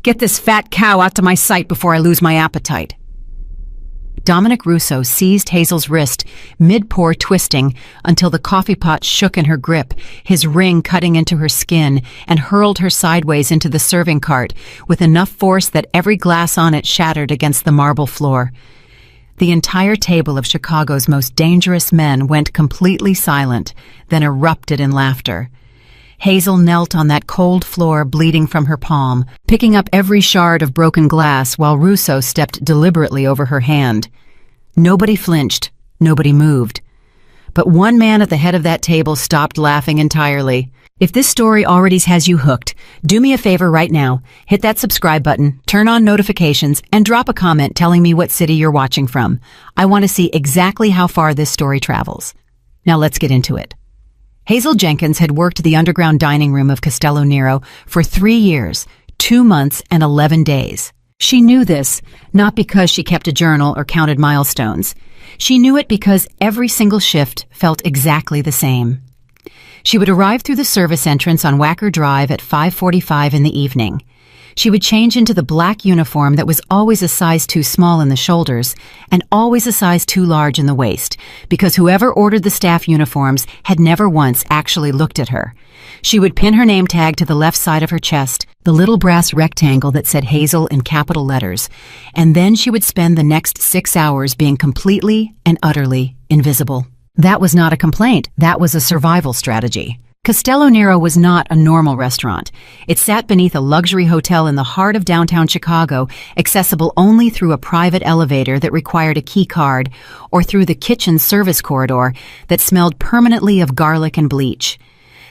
Get this fat cow out to my sight before I lose my appetite." Dominic Russo seized Hazel's wrist, mid-pour twisting, until the coffee pot shook in her grip, his ring cutting into her skin, and hurled her sideways into the serving cart with enough force that every glass on it shattered against the marble floor. The entire table of Chicago's most dangerous men went completely silent, then erupted in laughter. Hazel knelt on that cold floor, bleeding from her palm, picking up every shard of broken glass while Russo stepped deliberately over her hand. Nobody flinched, nobody moved. But one man at the head of that table stopped laughing entirely. If this story already has you hooked, do me a favor right now. Hit that subscribe button, turn on notifications, and drop a comment telling me what city you're watching from. I want to see exactly how far this story travels. Now let's get into it. Hazel Jenkins had worked the underground dining room of Castello Nero for 3 years, 2 months, and 11 days. She knew this, not because she kept a journal or counted milestones. She knew it because every single shift felt exactly the same. She would arrive through the service entrance on Wacker Drive at 5:45 in the evening. She would change into the black uniform that was always a size too small in the shoulders and always a size too large in the waist, because whoever ordered the staff uniforms had never once actually looked at her. She would pin her name tag to the left side of her chest, the little brass rectangle that said Hazel in capital letters, and then she would spend the next 6 hours being completely and utterly invisible. That was not a complaint, that was a survival strategy. Castello Nero was not a normal restaurant. It sat beneath a luxury hotel in the heart of downtown Chicago, accessible only through a private elevator that required a key card, or through the kitchen service corridor that smelled permanently of garlic and bleach.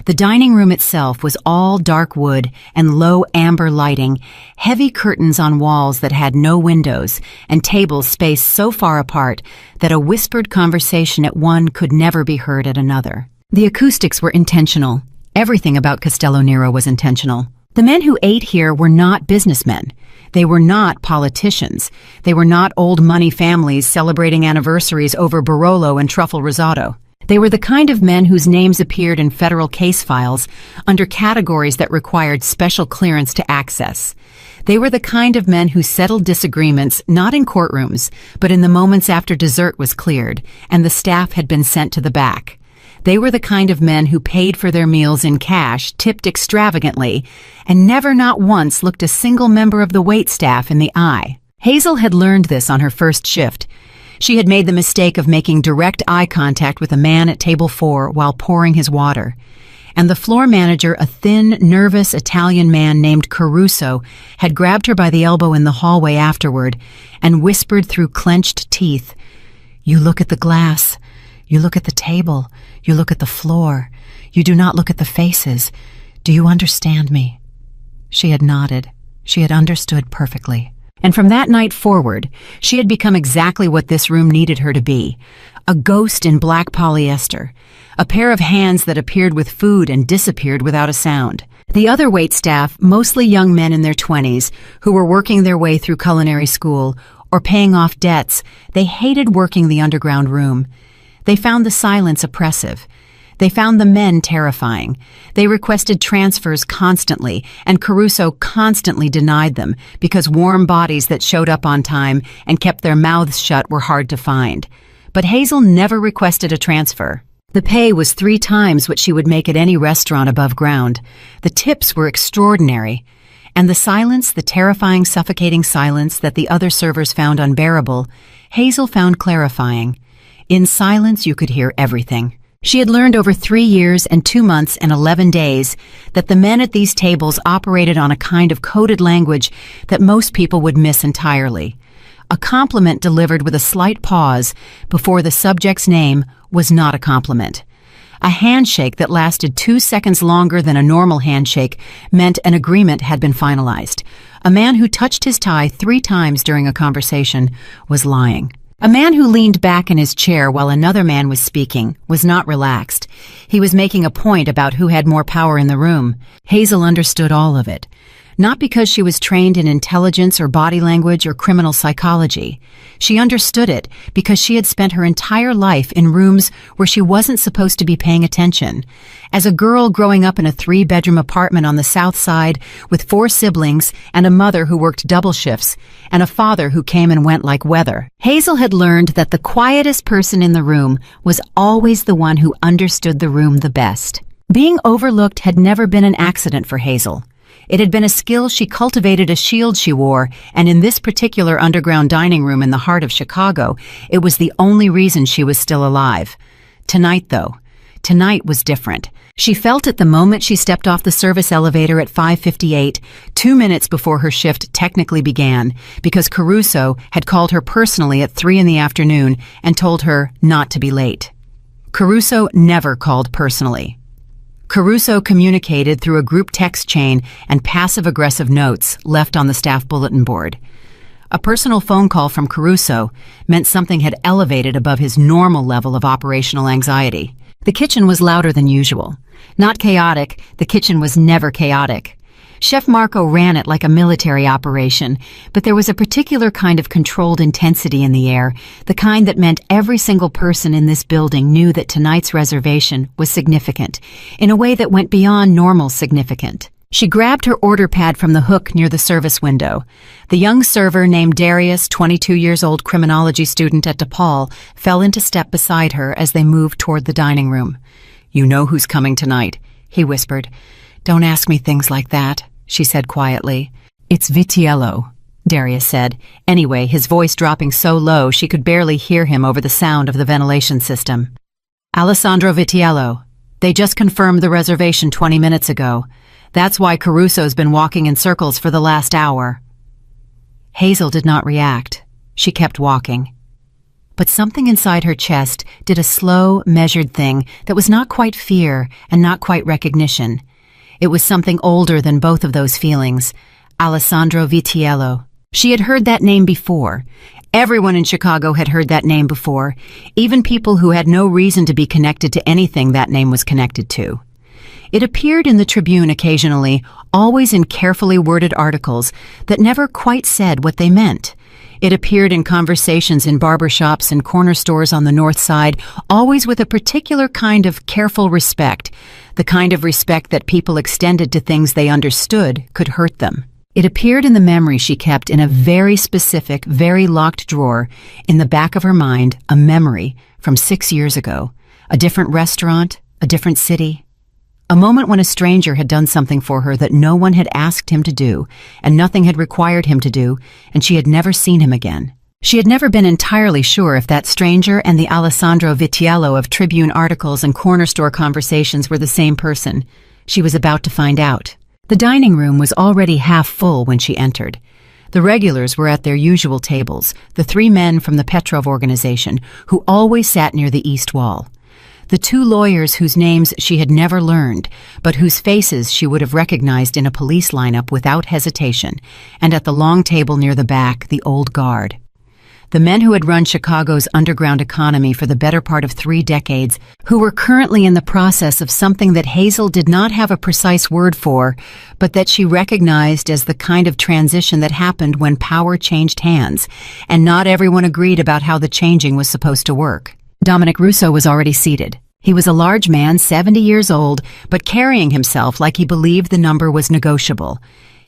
The dining room itself was all dark wood and low amber lighting, heavy curtains on walls that had no windows, and tables spaced so far apart that a whispered conversation at one could never be heard at another. The acoustics were intentional. Everything about Castello Nero was intentional. The men who ate here were not businessmen. They were not politicians. They were not old money families celebrating anniversaries over Barolo and truffle risotto. They were the kind of men whose names appeared in federal case files under categories that required special clearance to access. They were the kind of men who settled disagreements not in courtrooms, but in the moments after dessert was cleared and the staff had been sent to the back. They were the kind of men who paid for their meals in cash, tipped extravagantly, and never not once looked a single member of the waitstaff in the eye. Hazel had learned this on her first shift. She had made the mistake of making direct eye contact with a man at table 4 while pouring his water. And the floor manager, a thin, nervous Italian man named Caruso, had grabbed her by the elbow in the hallway afterward and whispered through clenched teeth, "You look at the glass. You look at the table. You look at the floor. You do not look at the faces. Do you understand me?" She had nodded. She had understood perfectly. And from that night forward, she had become exactly what this room needed her to be. A ghost in black polyester. A pair of hands that appeared with food and disappeared without a sound. The other waitstaff, mostly young men in their 20s, who were working their way through culinary school or paying off debts, they hated working the underground room. They found the silence oppressive. They found the men terrifying. They requested transfers constantly, and Caruso constantly denied them because warm bodies that showed up on time and kept their mouths shut were hard to find. But Hazel never requested a transfer. The pay was 3 times what she would make at any restaurant above ground. The tips were extraordinary. And the silence, the terrifying, suffocating silence that the other servers found unbearable, Hazel found clarifying. In silence, you could hear everything. She had learned over 3 years and 2 months and 11 days that the men at these tables operated on a kind of coded language that most people would miss entirely. A compliment delivered with a slight pause before the subject's name was not a compliment. A handshake that lasted 2 seconds longer than a normal handshake meant an agreement had been finalized. A man who touched his tie 3 times during a conversation was lying. A man who leaned back in his chair while another man was speaking was not relaxed. He was making a point about who had more power in the room. Hazel understood all of it. Not because she was trained in intelligence or body language or criminal psychology. She understood it because she had spent her entire life in rooms where she wasn't supposed to be paying attention. As a girl growing up in a 3-bedroom apartment on the South Side with 4 siblings and a mother who worked double shifts and a father who came and went like weather, Hazel had learned that the quietest person in the room was always the one who understood the room the best. Being overlooked had never been an accident for Hazel. It had been a skill she cultivated, a shield she wore, and in this particular underground dining room in the heart of Chicago, it was the only reason she was still alive. Tonight, though, tonight was different. She felt it the moment she stepped off the service elevator at 5:58, 2 minutes before her shift technically began, because Caruso had called her personally at 3 in the afternoon and told her not to be late. Caruso never called personally. Caruso communicated through a group text chain and passive-aggressive notes left on the staff bulletin board. A personal phone call from Caruso meant something had elevated above his normal level of operational anxiety. The kitchen was louder than usual. Not chaotic, the kitchen was never chaotic. Chef Marco ran it like a military operation, but there was a particular kind of controlled intensity in the air, the kind that meant every single person in this building knew that tonight's reservation was significant, in a way that went beyond normal significant. She grabbed her order pad from the hook near the service window. The young server named Darius, 22 years old criminology student at DePaul, fell into step beside her as they moved toward the dining room. "You know who's coming tonight," he whispered. "Don't ask me things like that," she said quietly. "It's Vitiello," Darius said, anyway, his voice dropping so low she could barely hear him over the sound of the ventilation system. "Alessandro Vitiello. They just confirmed the reservation 20 minutes ago. That's why Caruso's been walking in circles for the last hour." Hazel did not react. She kept walking. But something inside her chest did a slow, measured thing that was not quite fear and not quite recognition. It was something older than both of those feelings. Alessandro Vitiello. She had heard that name before. Everyone in Chicago had heard that name before, even people who had no reason to be connected to anything that name was connected to. It appeared in the Tribune occasionally, always in carefully worded articles that never quite said what they meant. It appeared in conversations in barbershops and corner stores on the North Side, always with a particular kind of careful respect, the kind of respect that people extended to things they understood could hurt them. It appeared in the memory she kept in a very specific, very locked drawer in the back of her mind, a memory from 6 years ago, a different restaurant, a different city. A moment when a stranger had done something for her that no one had asked him to do, and nothing had required him to do, and she had never seen him again. She had never been entirely sure if that stranger and the Alessandro Vitiello of Tribune articles and corner store conversations were the same person. She was about to find out. The dining room was already half full when she entered. The regulars were at their usual tables, the 3 men from the Petrov organization, who always sat near the east wall. The 2 lawyers whose names she had never learned, but whose faces she would have recognized in a police lineup without hesitation, and at the long table near the back, the old guard. The men who had run Chicago's underground economy for the better part of 3 decades, who were currently in the process of something that Hazel did not have a precise word for, but that she recognized as the kind of transition that happened when power changed hands, and not everyone agreed about how the changing was supposed to work. Dominic Russo was already seated. He was a large man, 70 years old, but carrying himself like he believed the number was negotiable.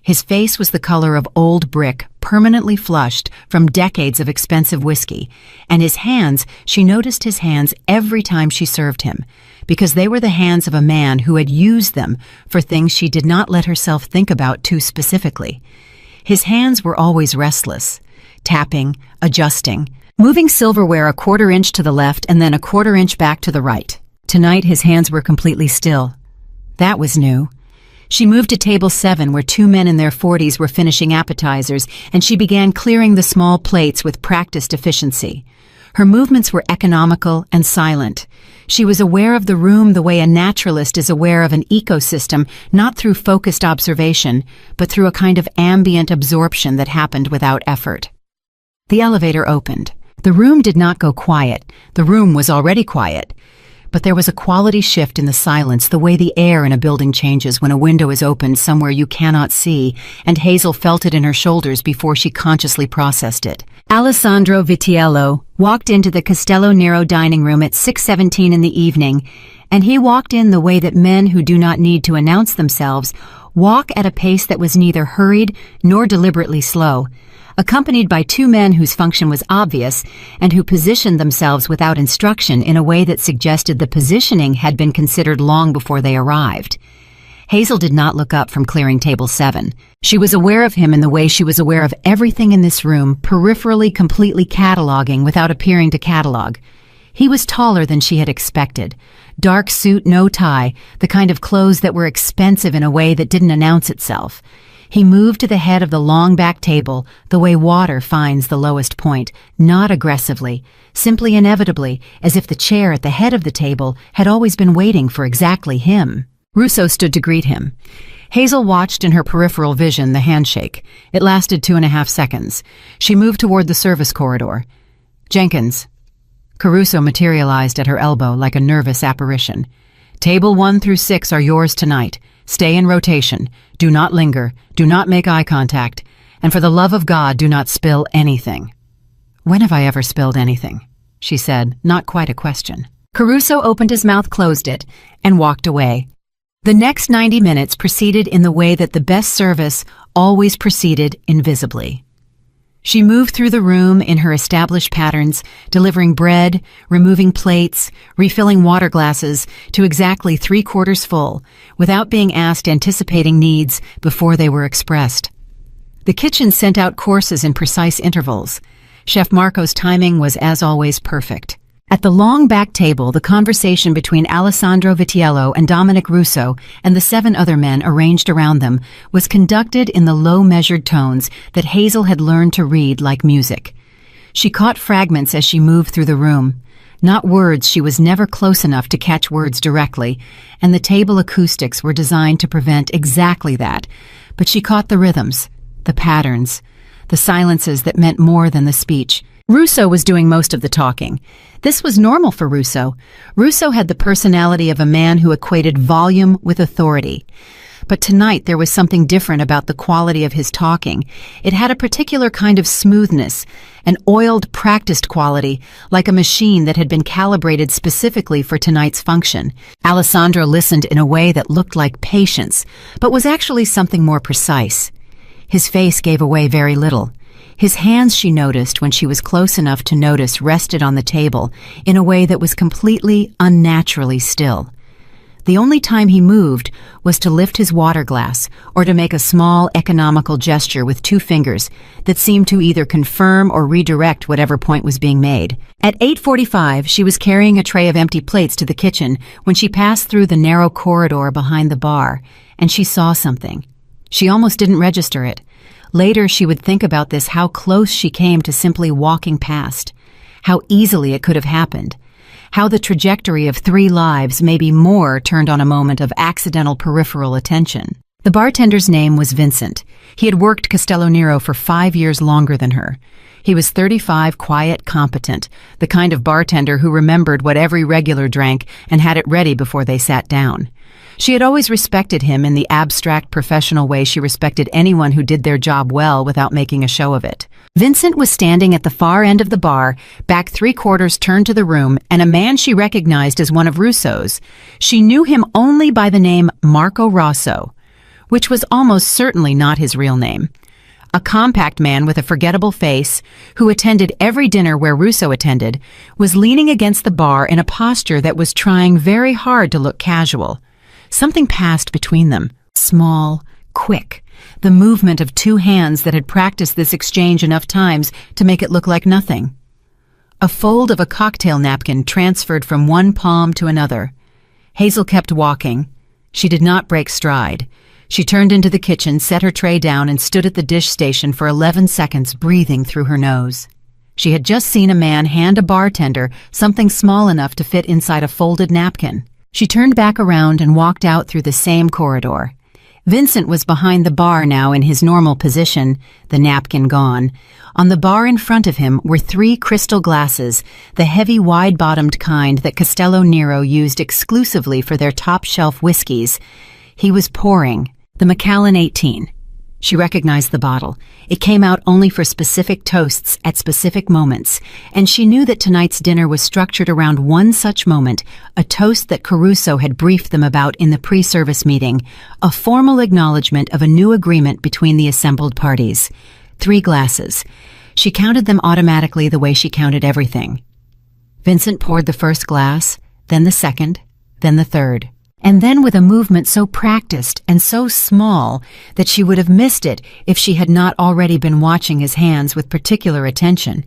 His face was the color of old brick, permanently flushed from decades of expensive whiskey, and his hands, she noticed his hands every time she served him, because they were the hands of a man who had used them for things she did not let herself think about too specifically. His hands were always restless, tapping, adjusting, moving silverware a 1/4 inch to the left and then a 1/4 inch back to the right. Tonight his hands were completely still. That was new. She moved to table 7 where 2 men in their 40s were finishing appetizers, and she began clearing the small plates with practiced efficiency. Her movements were economical and silent. She was aware of the room the way a naturalist is aware of an ecosystem, not through focused observation, but through a kind of ambient absorption that happened without effort. The elevator opened. The room did not go quiet. The room was already quiet. But there was a quality shift in the silence, the way the air in a building changes when a window is opened somewhere you cannot see, and Hazel felt it in her shoulders before she consciously processed it. Alessandro Vitiello walked into the Castello Nero dining room at 6:17 in the evening, and he walked in the way that men who do not need to announce themselves walk, at a pace that was neither hurried nor deliberately slow, accompanied by two men whose function was obvious and who positioned themselves without instruction in a way that suggested the positioning had been considered long before they arrived. Hazel did not look up from clearing table 7. She was aware of him in the way she was aware of everything in this room, peripherally completely cataloging without appearing to catalog. He was taller than she had expected. Dark suit, no tie, the kind of clothes that were expensive in a way that didn't announce itself. He moved to the head of the long back table, the way water finds the lowest point, not aggressively, simply inevitably, as if the chair at the head of the table had always been waiting for exactly him. Russo stood to greet him. Hazel watched in her peripheral vision the handshake. It lasted 2.5 seconds. She moved toward the service corridor. Jenkins. Caruso materialized at her elbow like a nervous apparition. Table 1 through 6 are yours tonight. Stay in rotation. Do not linger. Do not make eye contact. And for the love of God, do not spill anything. When have I ever spilled anything? She said, not quite a question. Caruso opened his mouth, closed it, and walked away. The next 90 minutes proceeded in the way that the best service always proceeded, invisibly. She moved through the room in her established patterns, delivering bread, removing plates, refilling water glasses to exactly 3/4 full, without being asked anticipating needs before they were expressed. The kitchen sent out courses in precise intervals. Chef Marco's timing was, as always, perfect. At the long back table, the conversation between Alessandro Vitiello and Dominic Russo and the 7 other men arranged around them was conducted in the low measured tones that Hazel had learned to read like music. She caught fragments as she moved through the room. Not words, she was never close enough to catch words directly, and the table acoustics were designed to prevent exactly that. But she caught the rhythms, the patterns, the silences that meant more than the speech. Russo was doing most of the talking. This was normal for Russo. Russo had the personality of a man who equated volume with authority. But tonight there was something different about the quality of his talking. It had a particular kind of smoothness, an oiled, practiced quality, like a machine that had been calibrated specifically for tonight's function. Alessandro listened in a way that looked like patience, but was actually something more precise. His face gave away very little. His hands, she noticed when she was close enough to notice, rested on the table in a way that was completely, unnaturally still. The only time he moved was to lift his water glass or to make a small, economical gesture with 2 fingers that seemed to either confirm or redirect whatever point was being made. At 8:45, she was carrying a tray of empty plates to the kitchen when she passed through the narrow corridor behind the bar, and she saw something. She almost didn't register it. Later, she would think about this, how close she came to simply walking past, how easily it could have happened, how the trajectory of 3 lives, maybe more, turned on a moment of accidental peripheral attention. The bartender's name was Vincent. He had worked Castello Nero for 5 years longer than her. He was 35, quiet, competent, the kind of bartender who remembered what every regular drank and had it ready before they sat down. She had always respected him in the abstract, professional way she respected anyone who did their job well without making a show of it. Vincent was standing at the far end of the bar, back 3/4 turned to the room, and a man she recognized as one of Russo's. She knew him only by the name Marco Rosso, which was almost certainly not his real name. A compact man with a forgettable face, who attended every dinner where Russo attended, was leaning against the bar in a posture that was trying very hard to look casual. Something passed between them, small, quick, the movement of 2 hands that had practiced this exchange enough times to make it look like nothing. A fold of a cocktail napkin transferred from one palm to another. Hazel kept walking. She did not break stride. She turned into the kitchen, set her tray down, and stood at the dish station for 11 seconds, breathing through her nose. She had just seen a man hand a bartender something small enough to fit inside a folded napkin. She turned back around and walked out through the same corridor. Vincent was behind the bar now in his normal position, the napkin gone. On the bar in front of him were 3 crystal glasses, the heavy wide-bottomed kind that Castello Nero used exclusively for their top-shelf whiskeys. He was pouring, the Macallan 18. She recognized the bottle. It came out only for specific toasts at specific moments, and she knew that tonight's dinner was structured around one such moment, a toast that Caruso had briefed them about in the pre-service meeting, a formal acknowledgement of a new agreement between the assembled parties. 3 glasses. She counted them automatically the way she counted everything. Vincent poured the first glass, then the second, then the third. And then with a movement so practiced and so small that she would have missed it if she had not already been watching his hands with particular attention,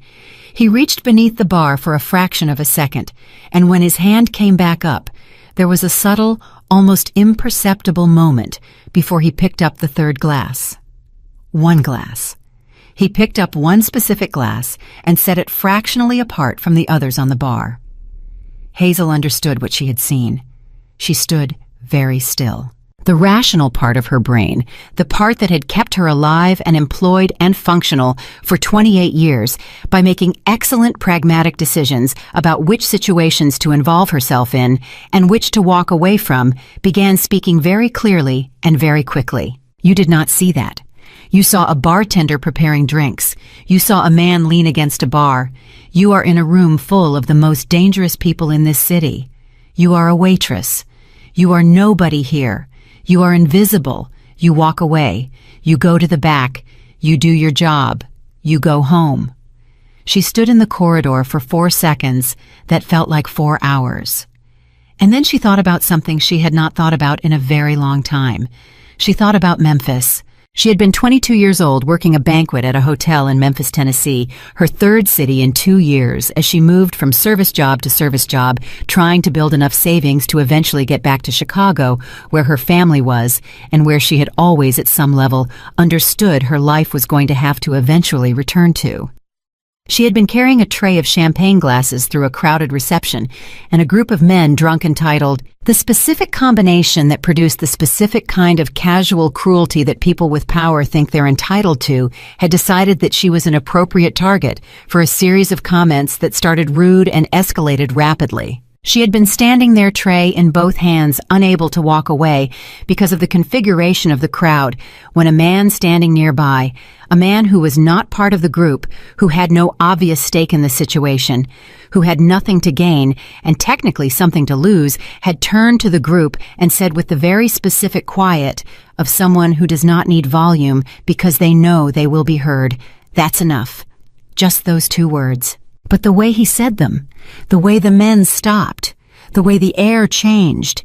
he reached beneath the bar for a fraction of a second, and when his hand came back up, there was a subtle, almost imperceptible moment before he picked up the third glass. 1 glass. He picked up one specific glass and set it fractionally apart from the others on the bar. Hazel understood what she had seen. She stood very still. The rational part of her brain, the part that had kept her alive and employed and functional for 28 years by making excellent pragmatic decisions about which situations to involve herself in and which to walk away from, began speaking very clearly and very quickly. You did not see that. You saw a bartender preparing drinks. You saw a man lean against a bar. You are in a room full of the most dangerous people in this city. You are a waitress. You are nobody here. You are invisible. You walk away. You go to the back. You do your job. You go home. She stood in the corridor for 4 seconds that felt like 4 hours. And then she thought about something she had not thought about in a very long time. She thought about Memphis. She had been 22 years old working a banquet at a hotel in Memphis, Tennessee, her 3rd city in 2 years, as she moved from service job to service job, trying to build enough savings to eventually get back to Chicago, where her family was, and where she had always, at some level, understood her life was going to have to eventually return to. She had been carrying a tray of champagne glasses through a crowded reception, and a group of men drunk entitled, "The specific combination that produced the specific kind of casual cruelty that people with power think they're entitled to," had decided that she was an appropriate target for a series of comments that started rude and escalated rapidly. She had been standing their tray in both hands, unable to walk away because of the configuration of the crowd, when a man standing nearby, a man who was not part of the group, who had no obvious stake in the situation, who had nothing to gain and technically something to lose, had turned to the group and said with the very specific quiet of someone who does not need volume because they know they will be heard, "That's enough." Just those 2 words. But the way he said them, the way the men stopped, the way the air changed,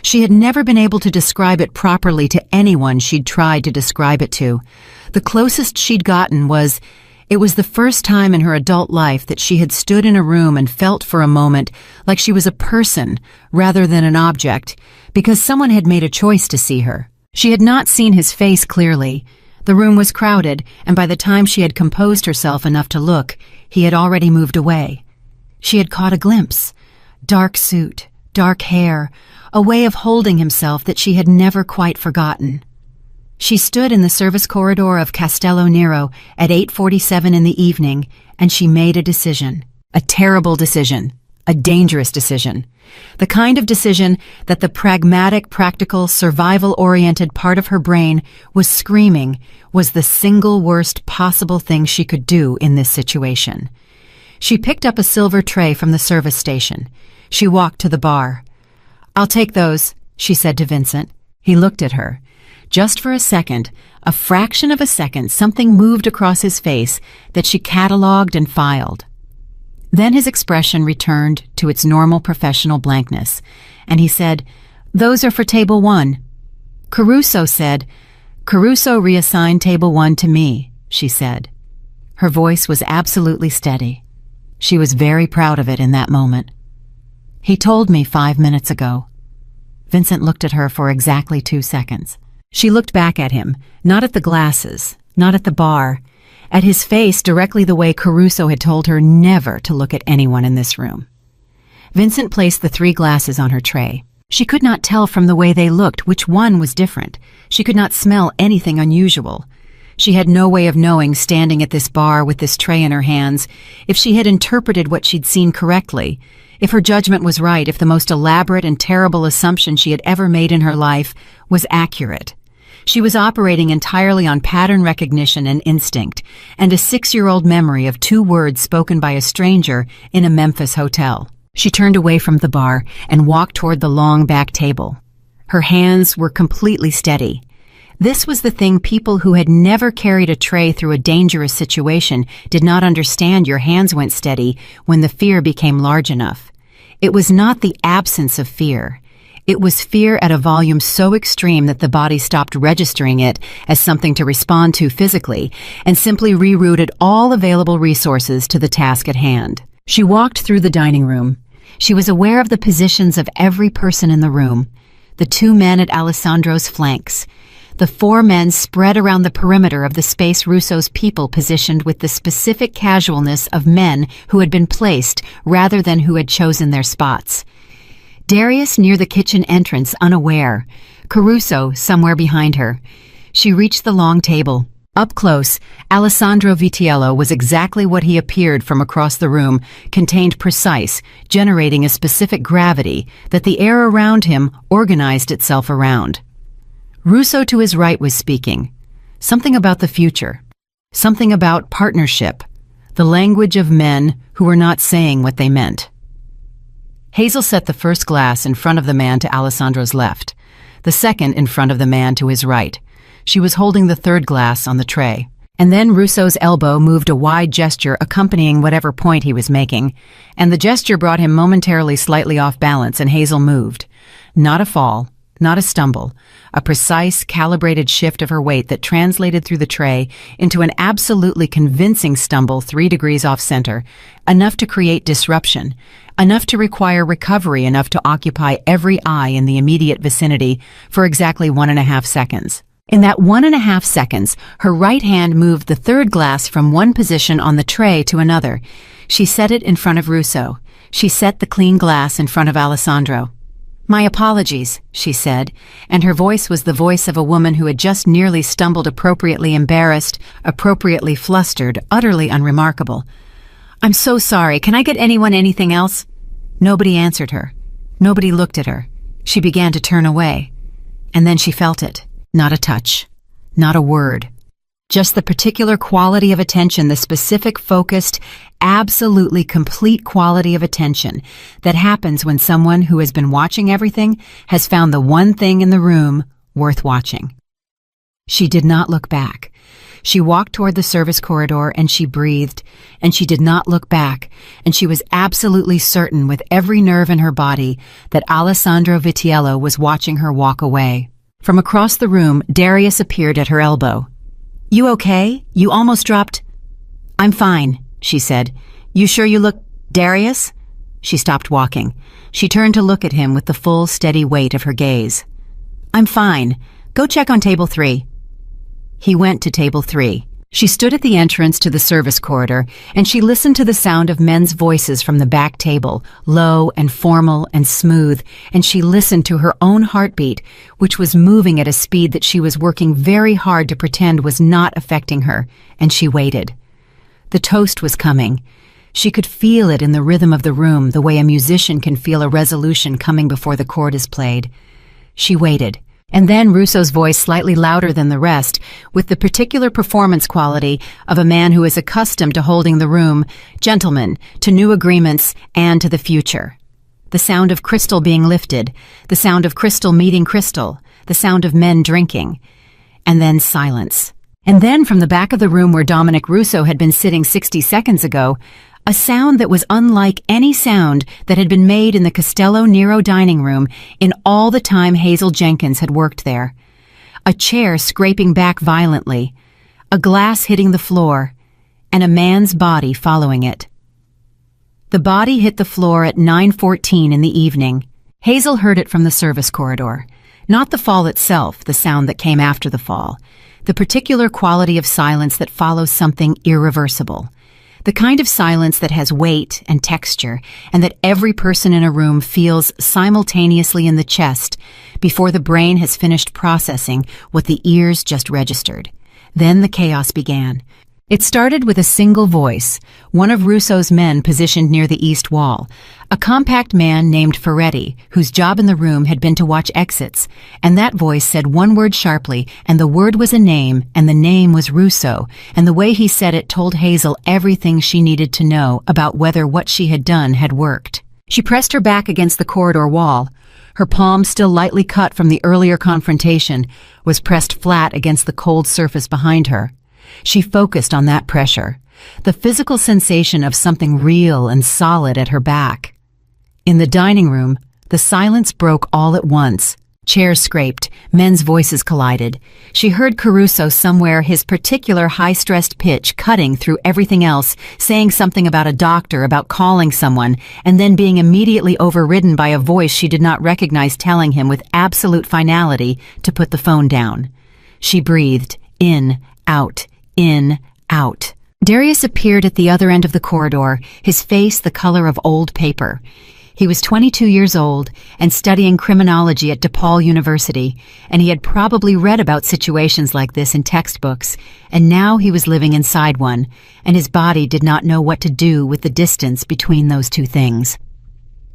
she had never been able to describe it properly to anyone she'd tried to describe it to. The closest she'd gotten was, it was the first time in her adult life that she had stood in a room and felt for a moment like she was a person rather than an object, because someone had made a choice to see her. She had not seen his face clearly. The room was crowded, and by the time she had composed herself enough to look, he had already moved away. She had caught a glimpse. Dark suit, dark hair, a way of holding himself that she had never quite forgotten. She stood in the service corridor of Castello Nero at 8:47 in the evening, and she made a decision. A terrible decision. A dangerous decision. The kind of decision that the pragmatic, practical, survival-oriented part of her brain was screaming was the single worst possible thing she could do in this situation. She picked up a silver tray from the service station. She walked to the bar. "I'll take those," she said to Vincent. He looked at her. Just for a second, a fraction of a second, something moved across his face that she catalogued and filed. Then his expression returned to its normal professional blankness, and he said, "Those are for table 1. Caruso said, "Caruso reassigned table 1 to me," she said. Her voice was absolutely steady. She was very proud of it in that moment. "He told me 5 minutes ago." Vincent looked at her for exactly 2 seconds. She looked back at him, not at the glasses, not at the bar, at his face directly the way Caruso had told her never to look at anyone in this room. Vincent placed the 3 glasses on her tray. She could not tell from the way they looked which one was different. She could not smell anything unusual. She had no way of knowing, standing at this bar with this tray in her hands, if she had interpreted what she'd seen correctly, if her judgment was right, if the most elaborate and terrible assumption she had ever made in her life was accurate. She was operating entirely on pattern recognition and instinct, and a 6-year-old memory of 2 words spoken by a stranger in a Memphis hotel. She turned away from the bar and walked toward the long back table. Her hands were completely steady. This was the thing people who had never carried a tray through a dangerous situation did not understand. Your hands went steady when the fear became large enough. It was not the absence of fear. It was fear at a volume so extreme that the body stopped registering it as something to respond to physically and simply rerouted all available resources to the task at hand. She walked through the dining room. She was aware of the positions of every person in the room. The 2 men at Alessandro's flanks. The 4 men spread around the perimeter of the space Russo's people positioned with the specific casualness of men who had been placed rather than who had chosen their spots. Darius near the kitchen entrance, unaware. Caruso somewhere behind her. She reached the long table. Up close, Alessandro Vitiello was exactly what he appeared from across the room, contained precise, generating a specific gravity that the air around him organized itself around. Russo to his right was speaking. Something about the future. Something about partnership. The language of men who were not saying what they meant. Hazel set the first glass in front of the man to Alessandro's left, the second in front of the man to his right. She was holding the third glass on the tray. And then Russo's elbow moved a wide gesture accompanying whatever point he was making, and the gesture brought him momentarily slightly off balance, and Hazel moved. Not a fall, not a stumble, a precise, calibrated shift of her weight that translated through the tray into an absolutely convincing stumble 3 degrees off center, enough to create disruption, enough to require recovery, enough to occupy every eye in the immediate vicinity for exactly 1.5 seconds. In that 1.5 seconds, her right hand moved the third glass from one position on the tray to another. She set it in front of Russo. She set the clean glass in front of Alessandro. "My apologies," she said, and her voice was the voice of a woman who had just nearly stumbled, appropriately embarrassed, appropriately flustered, utterly unremarkable. "I'm so sorry. Can I get anyone anything else?" Nobody answered her. Nobody looked at her. She began to turn away. And then she felt it. Not a touch. Not a word. Just the particular quality of attention, the specific, focused, absolutely complete quality of attention that happens when someone who has been watching everything has found the one thing in the room worth watching. She did not look back. She walked toward the service corridor and she breathed, and she did not look back, and she was absolutely certain with every nerve in her body that Alessandro Vitiello was watching her walk away. From across the room, Darius appeared at her elbow. "You okay? You almost dropped—" "I'm fine," she said. "You sure you look—" "Darius?" She stopped walking. She turned to look at him with the full, steady weight of her gaze. "I'm fine. Go check on table 3. He went to table 3. She stood at the entrance to the service corridor, and she listened to the sound of men's voices from the back table, low and formal and smooth, and she listened to her own heartbeat, which was moving at a speed that she was working very hard to pretend was not affecting her, and she waited. The toast was coming. She could feel it in the rhythm of the room, the way a musician can feel a resolution coming before the chord is played. She waited. And then Russo's voice, slightly louder than the rest, with the particular performance quality of a man who is accustomed to holding the room, "Gentlemen, to new agreements and to the future." The sound of crystal being lifted, the sound of crystal meeting crystal, the sound of men drinking. And then silence. And then from the back of the room where Dominic Russo had been sitting 60 seconds ago, a sound that was unlike any sound that had been made in the Castello Nero dining room in all the time Hazel Jenkins had worked there. A chair scraping back violently, a glass hitting the floor, and a man's body following it. The body hit the floor at 9:14 in the evening. Hazel heard it from the service corridor. Not the fall itself, the sound that came after the fall. The particular quality of silence that follows something irreversible. The kind of silence that has weight and texture, and that every person in a room feels simultaneously in the chest before the brain has finished processing what the ears just registered. Then the chaos began. It started with a single voice, one of Russo's men positioned near the east wall, a compact man named Moretti, whose job in the room had been to watch exits, and that voice said one word sharply, and the word was a name, and the name was Russo, and the way he said it told Hazel everything she needed to know about whether what she had done had worked. She pressed her back against the corridor wall. Her palm, still lightly cut from the earlier confrontation, was pressed flat against the cold surface behind her. She focused on that pressure, the physical sensation of something real and solid at her back. In the dining room, the silence broke all at once. Chairs scraped, men's voices collided. She heard Caruso somewhere, his particular high-stressed pitch cutting through everything else, saying something about a doctor, about calling someone, and then being immediately overridden by a voice she did not recognize telling him with absolute finality to put the phone down. She breathed, in, out. In, out. Darius appeared at the other end of the corridor, his face the color of old paper. He was 22 years old and studying criminology at DePaul University, and he had probably read about situations like this in textbooks, and now he was living inside one, and his body did not know what to do with the distance between those two things.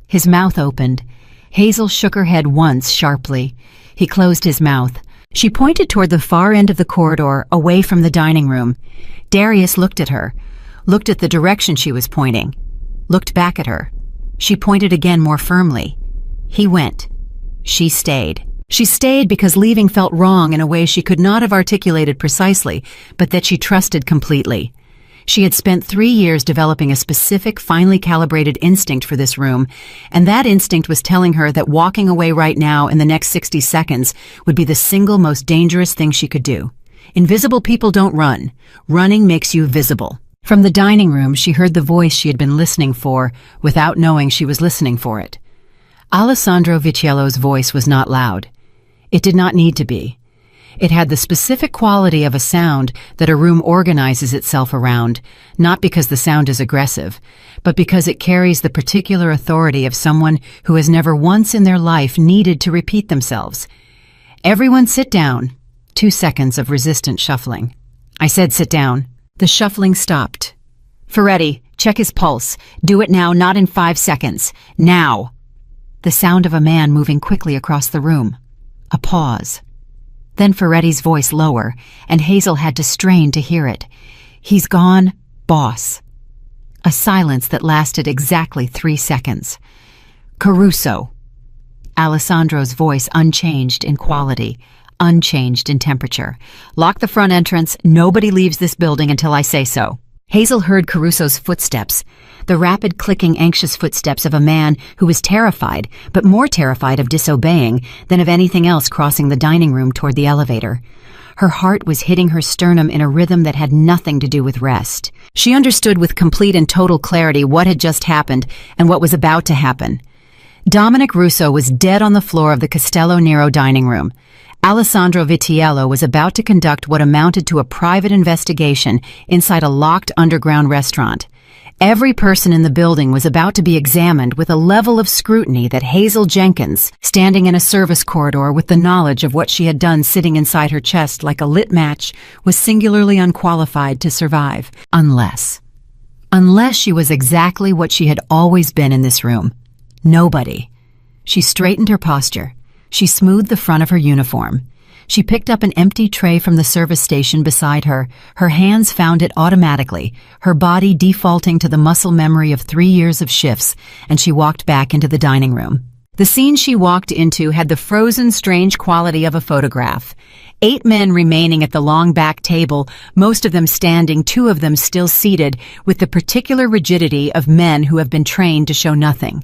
His mouth opened. Hazel shook her head once sharply. He closed his mouth. She pointed toward the far end of the corridor, away from the dining room. Darius looked at her, looked at the direction she was pointing, looked back at her. She pointed again more firmly. He went. She stayed. She stayed because leaving felt wrong in a way she could not have articulated precisely, but that she trusted completely. She had spent 3 years developing a specific, finely calibrated instinct for this room, and that instinct was telling her that walking away right now in the next 60 seconds would be the single most dangerous thing she could do. Invisible people don't run. Running makes you visible. From the dining room, she heard the voice she had been listening for without knowing she was listening for it. Alessandro Viciello's voice was not loud. It did not need to be. It had the specific quality of a sound that a room organizes itself around, not because the sound is aggressive, but because it carries the particular authority of someone who has never once in their life needed to repeat themselves. Everyone sit down. 2 seconds of resistant shuffling. I said sit down. The shuffling stopped. Moretti, check his pulse. Do it now, not in 5 seconds. Now. The sound of a man moving quickly across the room. A pause. Then Moretti's voice lower, and Hazel had to strain to hear it. He's gone, boss. A silence that lasted exactly 3 seconds. Caruso. Alessandro's voice unchanged in quality, unchanged in temperature. Lock the front entrance. Nobody leaves this building until I say so. Hazel heard Caruso's footsteps, the rapid, clicking, anxious footsteps of a man who was terrified, but more terrified of disobeying than of anything else crossing the dining room toward the elevator. Her heart was hitting her sternum in a rhythm that had nothing to do with rest. She understood with complete and total clarity what had just happened and what was about to happen. Dominic Russo was dead on the floor of the Castello Nero dining room. Alessandro Vitiello was about to conduct what amounted to a private investigation inside a locked underground restaurant. Every person in the building was about to be examined with a level of scrutiny that Hazel Jenkins, standing in a service corridor with the knowledge of what she had done sitting inside her chest like a lit match, was singularly unqualified to survive. Unless she was exactly what she had always been in this room. Nobody. She straightened her posture. She smoothed the front of her uniform. She picked up an empty tray from the service station beside her. Her hands found it automatically, her body defaulting to the muscle memory of 3 years of shifts, and she walked back into the dining room. The scene she walked into had the frozen, strange quality of a photograph. 8 men remaining at the long back table, most of them standing, 2 of them still seated, with the particular rigidity of men who have been trained to show nothing.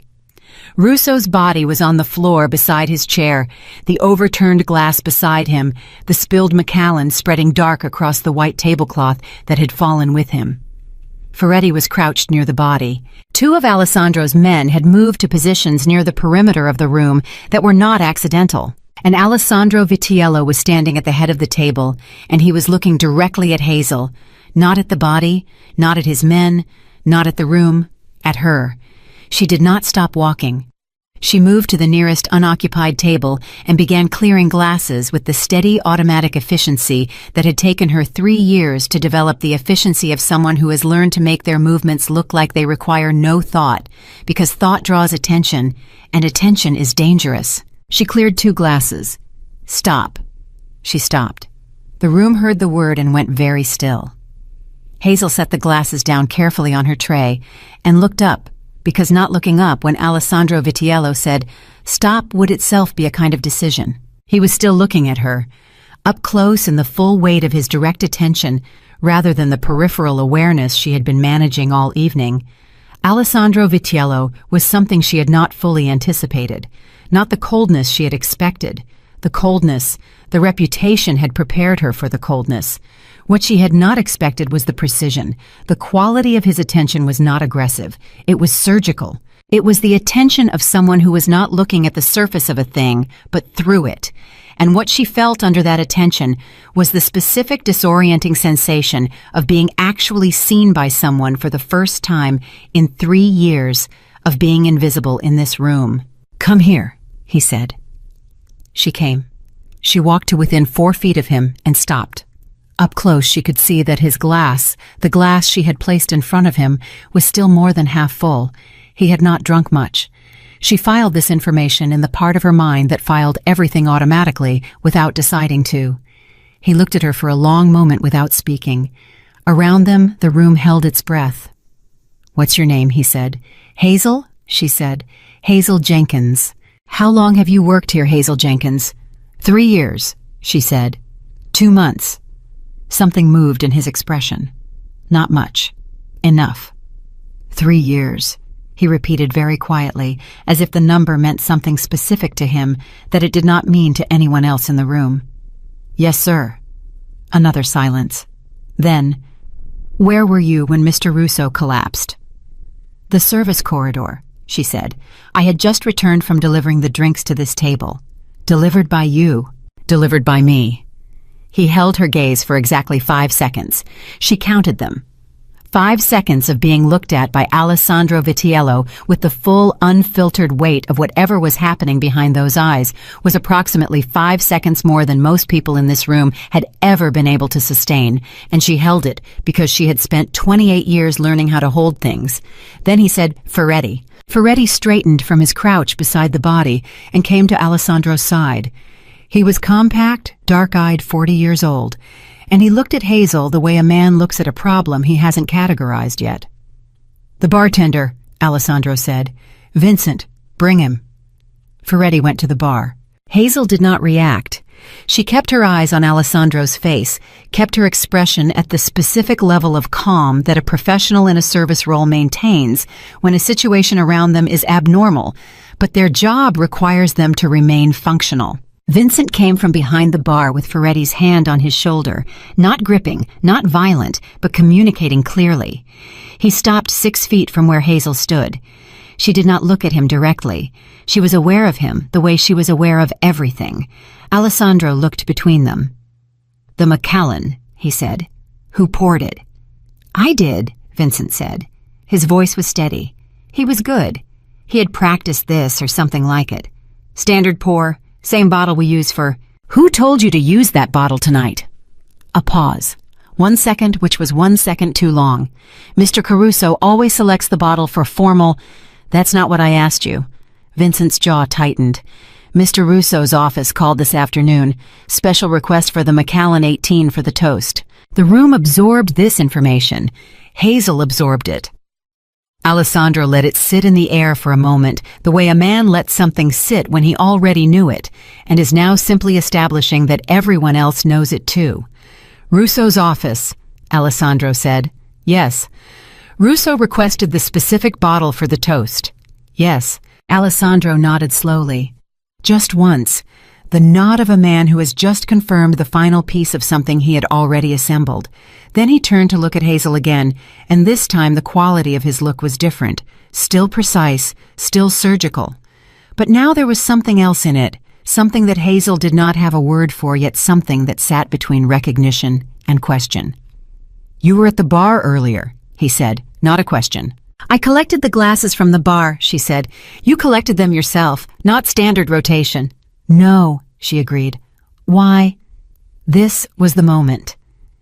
Russo's body was on the floor beside his chair, the overturned glass beside him, the spilled Macallan spreading dark across the white tablecloth that had fallen with him. Moretti was crouched near the body. 2 of Alessandro's men had moved to positions near the perimeter of the room that were not accidental, and Alessandro Vitiello was standing at the head of the table, and he was looking directly at Hazel, Not at the body, not at his men, not at the room, at her. She did not stop walking. She moved to the nearest unoccupied table and began clearing glasses with the steady automatic efficiency that had taken her 3 years to develop, the efficiency of someone who has learned to make their movements look like they require no thought, because thought draws attention, and attention is dangerous. She cleared 2 glasses. Stop. She stopped. The room heard the word and went very still. Hazel set the glasses down carefully on her tray and looked up, because not looking up when Alessandro Vitiello said, "Stop" would itself be a kind of decision. He was still looking at her, up close in the full weight of his direct attention, rather than the peripheral awareness she had been managing all evening. Alessandro Vitiello was something she had not fully anticipated, not the coldness she had expected. The coldness, the reputation had prepared her for the coldness. What she had not expected was the precision. The quality of his attention was not aggressive. It was surgical. It was the attention of someone who was not looking at the surface of a thing, but through it. And what she felt under that attention was the specific disorienting sensation of being actually seen by someone for the first time in 3 years, of being invisible in this room. "Come here," he said. She came. She walked to within 4 feet of him and stopped. Up close, she could see that his glass, the glass she had placed in front of him, was still more than half full. He had not drunk much. She filed this information in the part of her mind that filed everything automatically without deciding to. He looked at her for a long moment without speaking. Around them, the room held its breath. "What's your name?" he said. "Hazel?" she said. "Hazel Jenkins." "How long have you worked here, Hazel Jenkins?" 3 years, she said. 2 months. Something moved in his expression. Not much. Enough. 3 years, he repeated very quietly, as if the number meant something specific to him that it did not mean to anyone else in the room. "Yes, sir." Another silence. Then, "Where were you when Mr. Russo collapsed?" "The service corridor," she said. "I had just returned from delivering the drinks to this table." "Delivered by you." "Delivered by me." He held her gaze for exactly 5 seconds. She counted them. 5 seconds of being looked at by Alessandro Vitiello with the full, unfiltered weight of whatever was happening behind those eyes was approximately 5 seconds more than most people in this room had ever been able to sustain, and she held it because she had spent 28 years learning how to hold things. Then he said, "Ferretti." Ferretti straightened from his crouch beside the body and came to Alessandro's side. He was compact, dark-eyed, 40 years old, and he looked at Hazel the way a man looks at a problem he hasn't categorized yet. "The bartender," Alessandro said. "Vincent, bring him." Ferretti went to the bar. Hazel did not react. She kept her eyes on Alessandro's face, kept her expression at the specific level of calm that a professional in a service role maintains when a situation around them is abnormal, but their job requires them to remain functional. Vincent came from behind the bar with Ferretti's hand on his shoulder, not gripping, not violent, but communicating clearly. He stopped 6 feet from where Hazel stood. She did not look at him directly. She was aware of him the way she was aware of everything. Alessandro looked between them. "The Macallan," he said. "Who poured it?" "I did," Vincent said. His voice was steady. He was good. He had practiced this or something like it. "Standard pour. Same bottle we use for—" "Who told you to use that bottle tonight?" A pause. 1 second, which was 1 second too long. "Mr. Caruso always selects the bottle for formal—" "That's not what I asked you." Vincent's jaw tightened. "Mr. Russo's office called this afternoon. Special request for the Macallan 18 for the toast." The room absorbed this information. Hazel absorbed it. Alessandro let it sit in the air for a moment, the way a man lets something sit when he already knew it, and is now simply establishing that everyone else knows it too. "Russo's office," Alessandro said. "Yes." "Russo requested the specific bottle for the toast." "Yes." Alessandro nodded slowly. Just once, the nod of a man who has just confirmed the final piece of something he had already assembled. Then he turned to look at Hazel again, and this time the quality of his look was different, still precise, still surgical. But now there was something else in it, something that Hazel did not have a word for, yet something that sat between recognition and question. "You were at the bar earlier," he said, not a question. "I collected the glasses from the bar," she said. "You collected them yourself, not standard rotation." "No," she agreed. "Why?" This was the moment.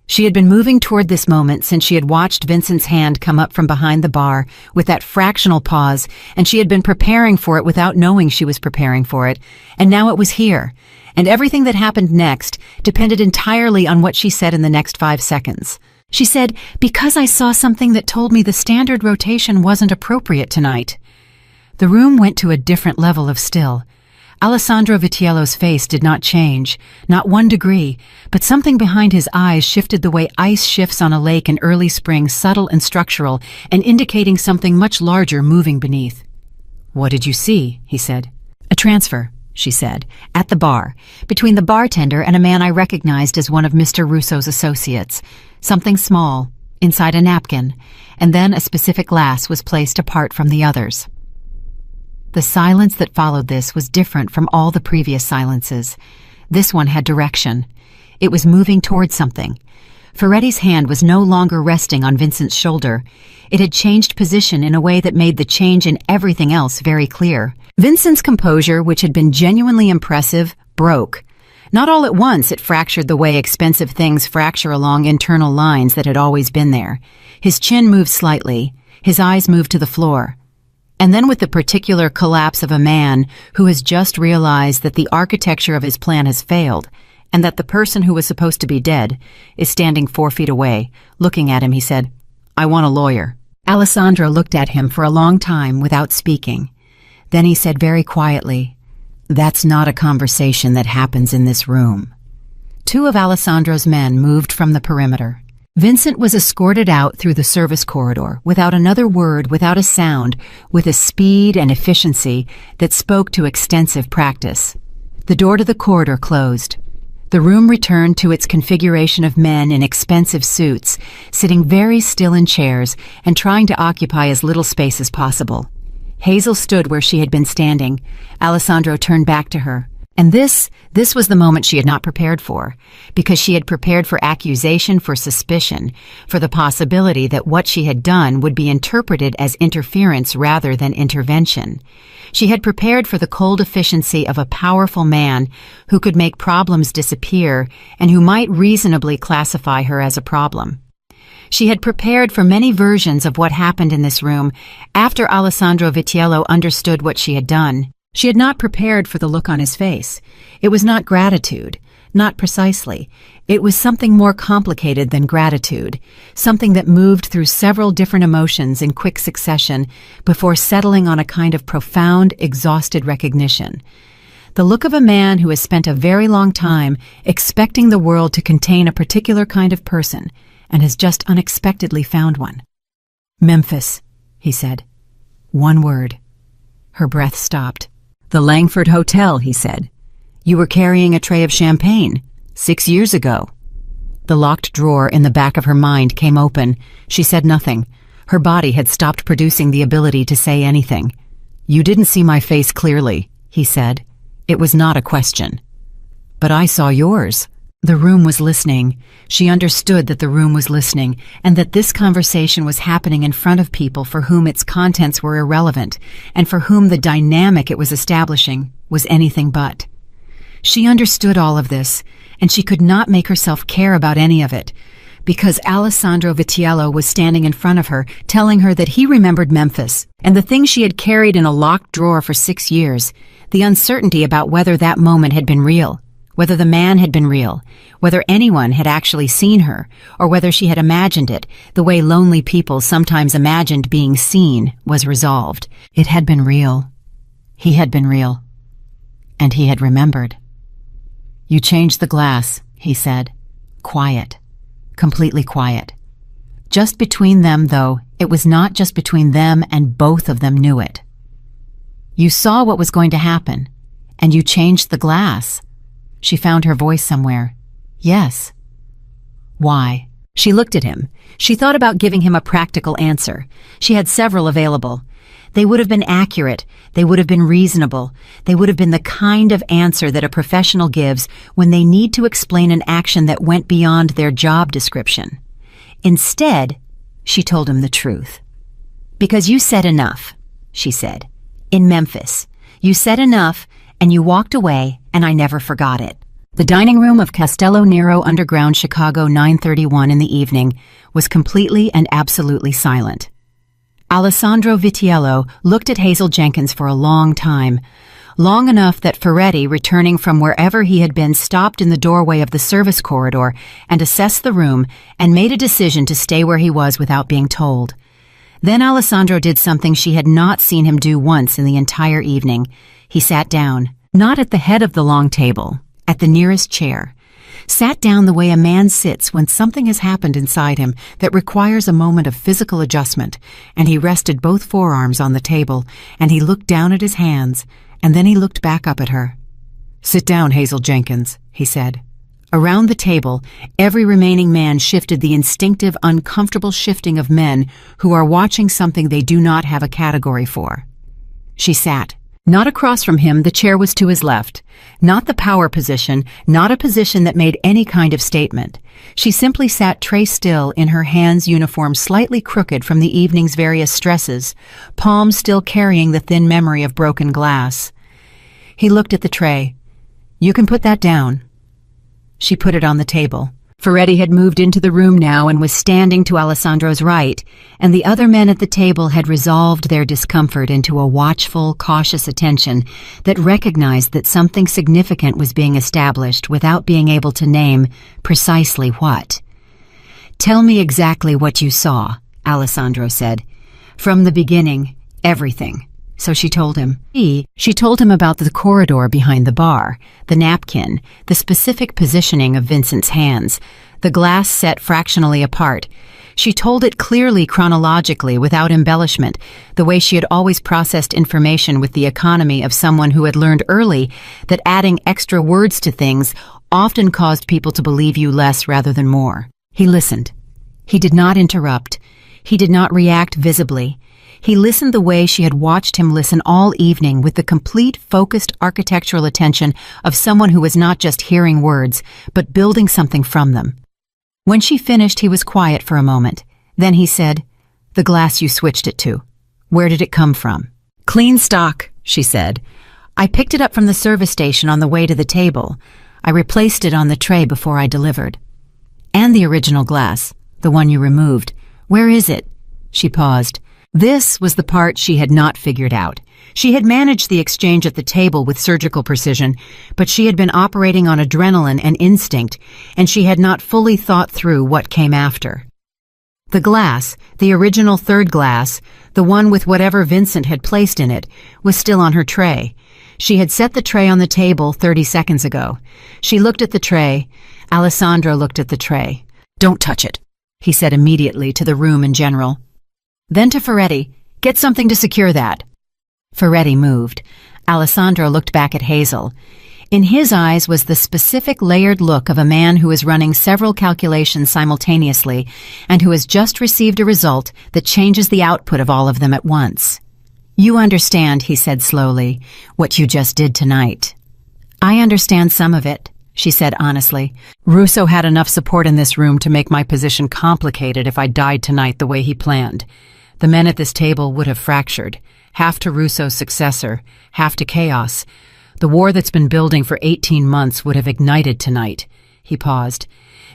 She had been moving toward this moment since she had watched Vincent's hand come up from behind the bar with that fractional pause, and she had been preparing for it without knowing she was preparing for it, and now it was here, and everything that happened next depended entirely on what she said in the next 5 seconds. She said, "Because I saw something that told me the standard rotation wasn't appropriate tonight." The room went to a different level of still. Alessandro Vitiello's face did not change, not 1 degree, but something behind his eyes shifted the way ice shifts on a lake in early spring, subtle and structural, and indicating something much larger moving beneath. "What did you see?" he said. "A transfer," she said, "at the bar, between the bartender and a man I recognized as one of Mr. Russo's associates. Something small, inside a napkin, and then a specific glass was placed apart from the others." The silence that followed this was different from all the previous silences. This one had direction. It was moving towards something. Moretti's hand was no longer resting on Vincent's shoulder. It had changed position in a way that made the change in everything else very clear. Vincent's composure, which had been genuinely impressive, broke. Not all at once, it fractured the way expensive things fracture along internal lines that had always been there. His chin moved slightly. His eyes moved to the floor. And then with the particular collapse of a man who has just realized that the architecture of his plan has failed, and that the person who was supposed to be dead is standing 4 feet away, looking at him, he said, "I want a lawyer." Alessandro looked at him for a long time without speaking. Then he said very quietly, "That's not a conversation that happens in this room." 2 of Alessandro's men moved from the perimeter. Vincent was escorted out through the service corridor, without another word, without a sound, with a speed and efficiency that spoke to extensive practice. The door to the corridor closed. The room returned to its configuration of men in expensive suits, sitting very still in chairs and trying to occupy as little space as possible. Hazel stood where she had been standing. Alessandro turned back to her. And this was the moment she had not prepared for, because she had prepared for accusation, for suspicion, for the possibility that what she had done would be interpreted as interference rather than intervention. She had prepared for the cold efficiency of a powerful man who could make problems disappear and who might reasonably classify her as a problem. She had prepared for many versions of what happened in this room after Alessandro Vitiello understood what she had done. She had not prepared for the look on his face. It was not gratitude, not precisely. It was something more complicated than gratitude, something that moved through several different emotions in quick succession before settling on a kind of profound, exhausted recognition. The look of a man who has spent a very long time expecting the world to contain a particular kind of person and has just unexpectedly found one. "Memphis," he said. 1 word. Her breath stopped. "The Langford Hotel," he said. "You were carrying a tray of champagne 6 years ago." The locked drawer in the back of her mind came open. She said nothing. Her body had stopped producing the ability to say anything. "You didn't see my face clearly," he said. It was not a question. "But I saw yours." The room was listening. She understood that the room was listening, and that this conversation was happening in front of people for whom its contents were irrelevant, and for whom the dynamic it was establishing was anything but. She understood all of this, and she could not make herself care about any of it, because Alessandro Vitiello was standing in front of her, telling her that he remembered Memphis, and the thing she had carried in a locked drawer for 6 years, the uncertainty about whether that moment had been real, whether the man had been real, whether anyone had actually seen her, or whether she had imagined it, the way lonely people sometimes imagined being seen, was resolved. It had been real. He had been real. And he had remembered. "You changed the glass," he said. Quiet. Completely quiet. Just between them, though, it was not just between them, and both of them knew it. "You saw what was going to happen, and you changed the glass." She found her voice somewhere. "Yes." "Why?" She looked at him. She thought about giving him a practical answer. She had several available. They would have been accurate. They would have been reasonable. They would have been the kind of answer that a professional gives when they need to explain an action that went beyond their job description. Instead, she told him the truth. "Because you said enough," she said. "In Memphis. You said enough, and you walked away, and I never forgot it." The dining room of Castello Nero Underground, Chicago, 9:31 in the evening, was completely and absolutely silent. Alessandro Vitiello looked at Hazel Jenkins for a long time, long enough that Moretti, returning from wherever he had been, stopped in the doorway of the service corridor and assessed the room and made a decision to stay where he was without being told. Then Alessandro did something she had not seen him do once in the entire evening. He sat down, not at the head of the long table, at the nearest chair. Sat down the way a man sits when something has happened inside him that requires a moment of physical adjustment, and he rested both forearms on the table, and he looked down at his hands, and then he looked back up at her. "Sit down, Hazel Jenkins," he said. Around the table, every remaining man shifted the instinctive, uncomfortable shifting of men who are watching something they do not have a category for. She sat. Not across from him, the chair was to his left. Not the power position, not a position that made any kind of statement. She simply sat tray still, in her hands uniform slightly crooked from the evening's various stresses, palms still carrying the thin memory of broken glass. He looked at the tray. "You can put that down." She put it on the table. Moretti had moved into the room now and was standing to Alessandro's right, and the other men at the table had resolved their discomfort into a watchful, cautious attention that recognized that something significant was being established without being able to name precisely what. "Tell me exactly what you saw," Alessandro said. "From the beginning, everything." So she told him. She told him about the corridor behind the bar, the napkin, the specific positioning of Vincent's hands, the glass set fractionally apart. She told it clearly chronologically without embellishment, the way she had always processed information with the economy of someone who had learned early that adding extra words to things often caused people to believe you less rather than more. He listened. He did not interrupt. He did not react visibly. He listened the way she had watched him listen all evening, with the complete, focused architectural attention of someone who was not just hearing words, but building something from them. When she finished, he was quiet for a moment. Then he said, "The glass you switched it to. Where did it come from?" "Clean stock," she said. "I picked it up from the service station on the way to the table. I replaced it on the tray before I delivered." "And the original glass, the one you removed. Where is it?" She paused. This was the part she had not figured out. She had managed the exchange at the table with surgical precision, but she had been operating on adrenaline and instinct, and she had not fully thought through what came after. The glass, the original third glass, the one with whatever Vincent had placed in it, was still on her tray. She had set the tray on the table 30 seconds ago. She looked at the tray. Alessandro looked at the tray. "Don't touch it," he said immediately to the room in general. Then to Moretti, "Get something to secure that." Moretti moved. Alessandro looked back at Hazel. In his eyes was the specific layered look of a man who is running several calculations simultaneously and who has just received a result that changes the output of all of them at once. "You understand," he said slowly, "what you just did tonight." "I understand some of it," she said honestly. "Russo had enough support in this room to make my position complicated if I died tonight the way he planned. The men at this table would have fractured, half to Russo's successor, half to chaos. The war that's been building for 18 months would have ignited tonight." He paused.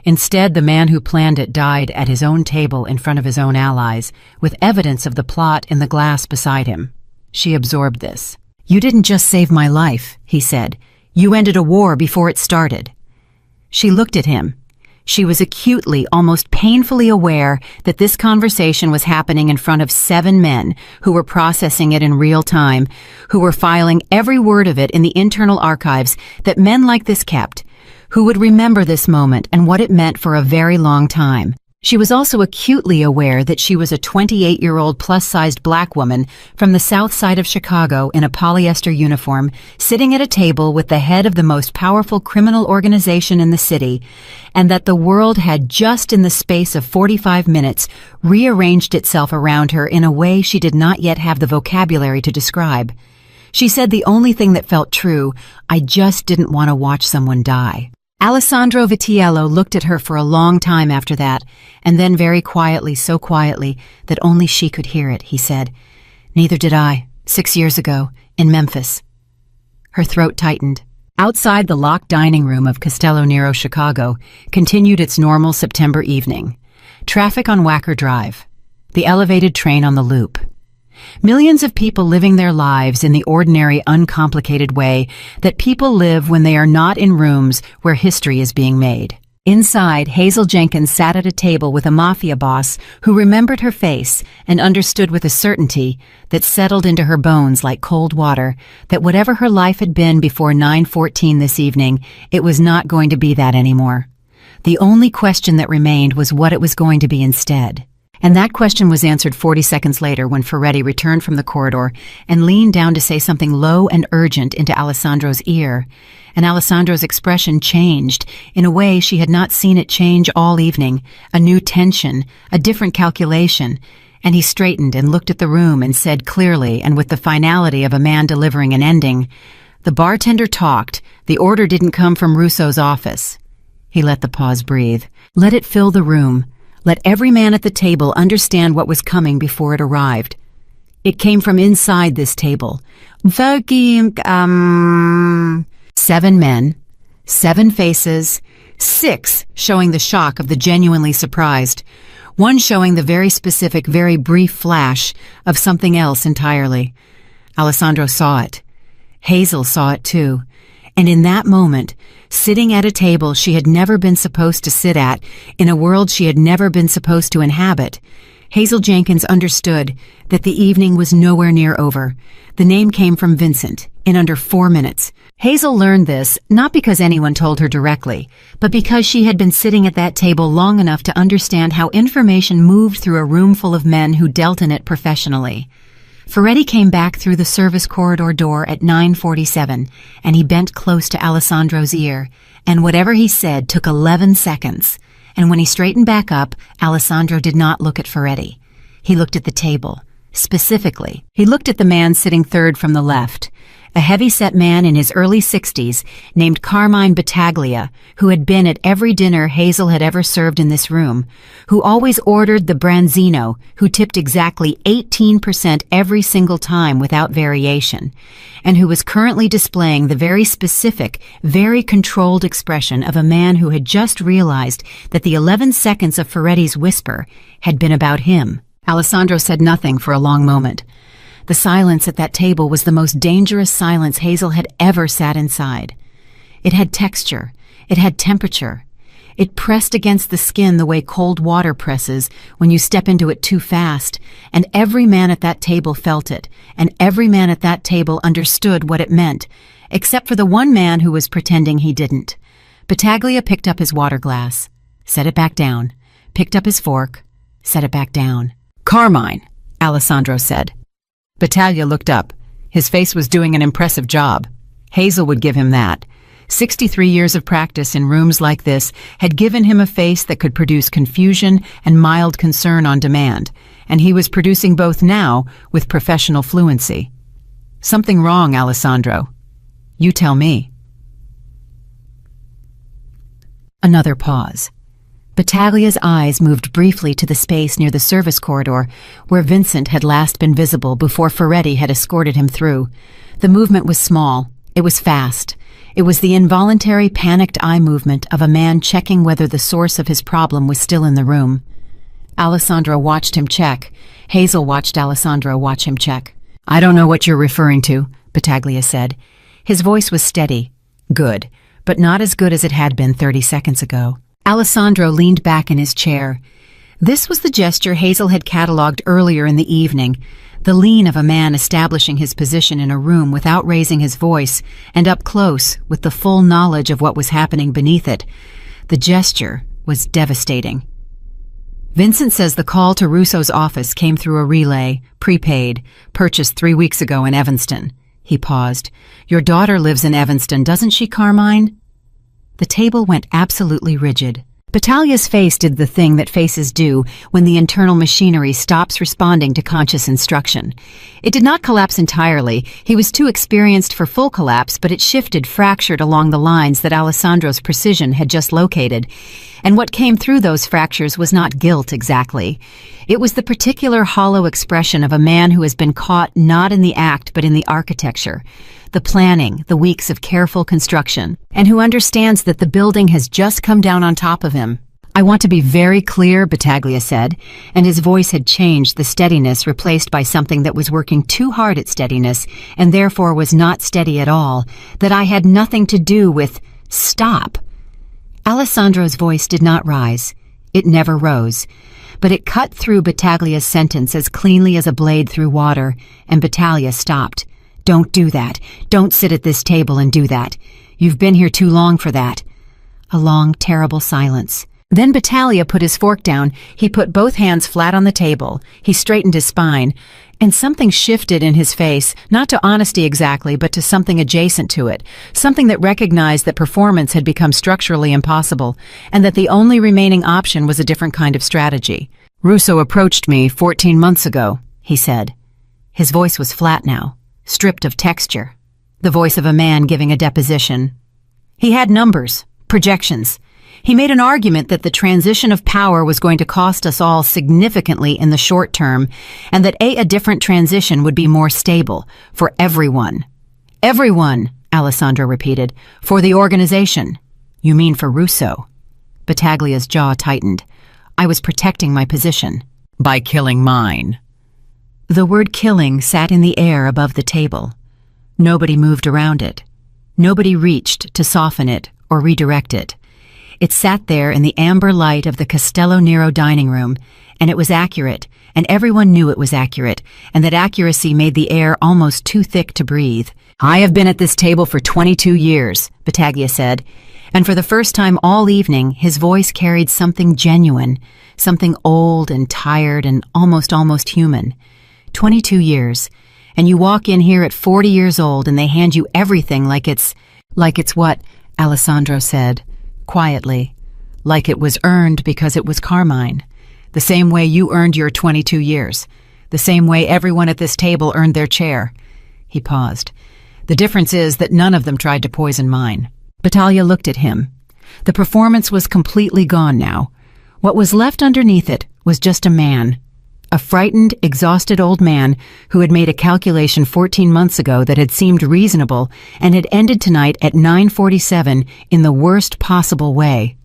Instead, the man who planned it died at his own table in front of his own allies, with evidence of the plot in the glass beside him. She absorbed this. "You didn't just save my life," he said. "You ended a war before it started." She looked at him. She was acutely, almost painfully aware that this conversation was happening in front of 7 men who were processing it in real time, who were filing every word of it in the internal archives that men like this kept, who would remember this moment and what it meant for a very long time. She was also acutely aware that she was a 28-year-old plus-sized black woman from the south side of Chicago in a polyester uniform, sitting at a table with the head of the most powerful criminal organization in the city, and that the world had just in the space of 45 minutes rearranged itself around her in a way she did not yet have the vocabulary to describe. She said the only thing that felt true, "I just didn't want to watch someone die." Alessandro Vitiello looked at her for a long time after that, and then very quietly, so quietly that only she could hear it, he said, "Neither did I, 6 years ago, in Memphis." Her throat tightened. Outside the locked dining room of Castello Nero, Chicago, continued its normal September evening. Traffic on Wacker Drive. The elevated train on the loop. Millions of people living their lives in the ordinary, uncomplicated way that people live when they are not in rooms where history is being made. Inside, Hazel Jenkins sat at a table with a Mafia boss who remembered her face and understood with a certainty that settled into her bones like cold water that whatever her life had been before 9:14 this evening, it was not going to be that anymore. The only question that remained was what it was going to be instead. And that question was answered 40 seconds later when Ferretti returned from the corridor and leaned down to say something low and urgent into Alessandro's ear. And Alessandro's expression changed in a way she had not seen it change all evening, a new tension, a different calculation. And he straightened and looked at the room and said clearly and with the finality of a man delivering an ending, "The bartender talked. The order didn't come from Russo's office." He let the pause breathe. Let it fill the room. Let every man at the table understand what was coming before it arrived. It came from inside this table. 7 men, 7 faces, 6 showing the shock of the genuinely surprised, 1 showing the very specific, very brief flash of something else entirely. Alessandro saw it. Hazel saw it too. And in that moment, sitting at a table she had never been supposed to sit at, in a world she had never been supposed to inhabit, Hazel Jenkins understood that the evening was nowhere near over. The name came from Vincent, in under 4 minutes. Hazel learned this not because anyone told her directly, but because she had been sitting at that table long enough to understand how information moved through a room full of men who dealt in it professionally. Ferretti came back through the service corridor door at 9:47, and he bent close to Alessandro's ear, and whatever he said took 11 seconds. And when he straightened back up, Alessandro did not look at Ferretti. He looked at the table. Specifically, he looked at the man sitting third from the left, a heavy-set man in his early 60s named Carmine Battaglia, who had been at every dinner Hazel had ever served in this room, who always ordered the branzino, who tipped exactly 18% every single time without variation, and who was currently displaying the very specific, very controlled expression of a man who had just realized that the 11 seconds of Ferretti's whisper had been about him. Alessandro said nothing for a long moment. The silence at that table was the most dangerous silence Hazel had ever sat inside. It had texture. It had temperature. It pressed against the skin the way cold water presses when you step into it too fast, and every man at that table felt it, and every man at that table understood what it meant, except for the one man who was pretending he didn't. Battaglia picked up his water glass, set it back down, picked up his fork, set it back down. "Carmine," Alessandro said. Battaglia looked up. His face was doing an impressive job. Hazel would give him that. 63 years of practice in rooms like this had given him a face that could produce confusion and mild concern on demand, and he was producing both now with professional fluency. "Something wrong, Alessandro. You tell me." Another pause. Battaglia's eyes moved briefly to the space near the service corridor where Vincent had last been visible before Ferretti had escorted him through. The movement was small. It was fast. It was the involuntary, panicked eye movement of a man checking whether the source of his problem was still in the room. Alessandro watched him check. Hazel watched Alessandro watch him check. "I don't know what you're referring to," Battaglia said. His voice was steady. Good, but not as good as it had been 30 seconds ago. Alessandro leaned back in his chair. This was the gesture Hazel had catalogued earlier in the evening, the lean of a man establishing his position in a room without raising his voice, and up close with the full knowledge of what was happening beneath it. The gesture was devastating. "Vincent says the call to Russo's office came through a relay, prepaid, purchased 3 weeks ago in Evanston." He paused. "Your daughter lives in Evanston, doesn't she, Carmine?" The table went absolutely rigid. Batalia's face did the thing that faces do when the internal machinery stops responding to conscious instruction. It did not collapse entirely. He was too experienced for full collapse, but it shifted, fractured along the lines that Alessandro's precision had just located. And what came through those fractures was not guilt exactly. It was the particular hollow expression of a man who has been caught not in the act but in the architecture, the planning, the weeks of careful construction, and who understands that the building has just come down on top of him. "I want to be very clear," Battaglia said, and his voice had changed, the steadiness replaced by something that was working too hard at steadiness and therefore was not steady at all, "that I had nothing to do with—" "Stop!" Alessandro's voice did not rise. It never rose. But it cut through Battaglia's sentence as cleanly as a blade through water, and Battaglia stopped. "Don't do that. Don't sit at this table and do that. You've been here too long for that." A long, terrible silence. Then Battaglia put his fork down. He put both hands flat on the table. He straightened his spine. And something shifted in his face, not to honesty exactly, but to something adjacent to it, something that recognized that performance had become structurally impossible, and that the only remaining option was a different kind of strategy. "Russo approached me 14 months ago," he said. His voice was flat now, stripped of texture, the voice of a man giving a deposition. He had numbers, projections. He made an argument that the transition of power was going to cost us all significantly in the short term, and that a different transition would be more stable for everyone. "Everyone," Alessandro repeated. "For the organization." "You mean for Russo?" Battaglia's jaw tightened. "I was protecting my position." "By killing mine." The word killing sat in the air above the table. Nobody moved around it. Nobody reached to soften it or redirect it. It sat there in the amber light of the Castello Nero dining room, and it was accurate, and everyone knew it was accurate, and that accuracy made the air almost too thick to breathe. "I have been at this table for 22 years, Battaglia said, and for the first time all evening his voice carried something genuine, something old and tired and almost human. 22 years, and you walk in here at 40 years old and they hand you everything like it's what?" Alessandro said. Quietly, "Like it was earned because it was Carmine. The same way you earned your 22 years. The same way everyone at this table earned their chair." He paused. "The difference is that none of them tried to poison mine." Battaglia looked at him. The performance was completely gone now. What was left underneath it was just a man. A frightened, exhausted old man who had made a calculation 14 months ago that had seemed reasonable and had ended tonight at 9:47 in the worst possible way.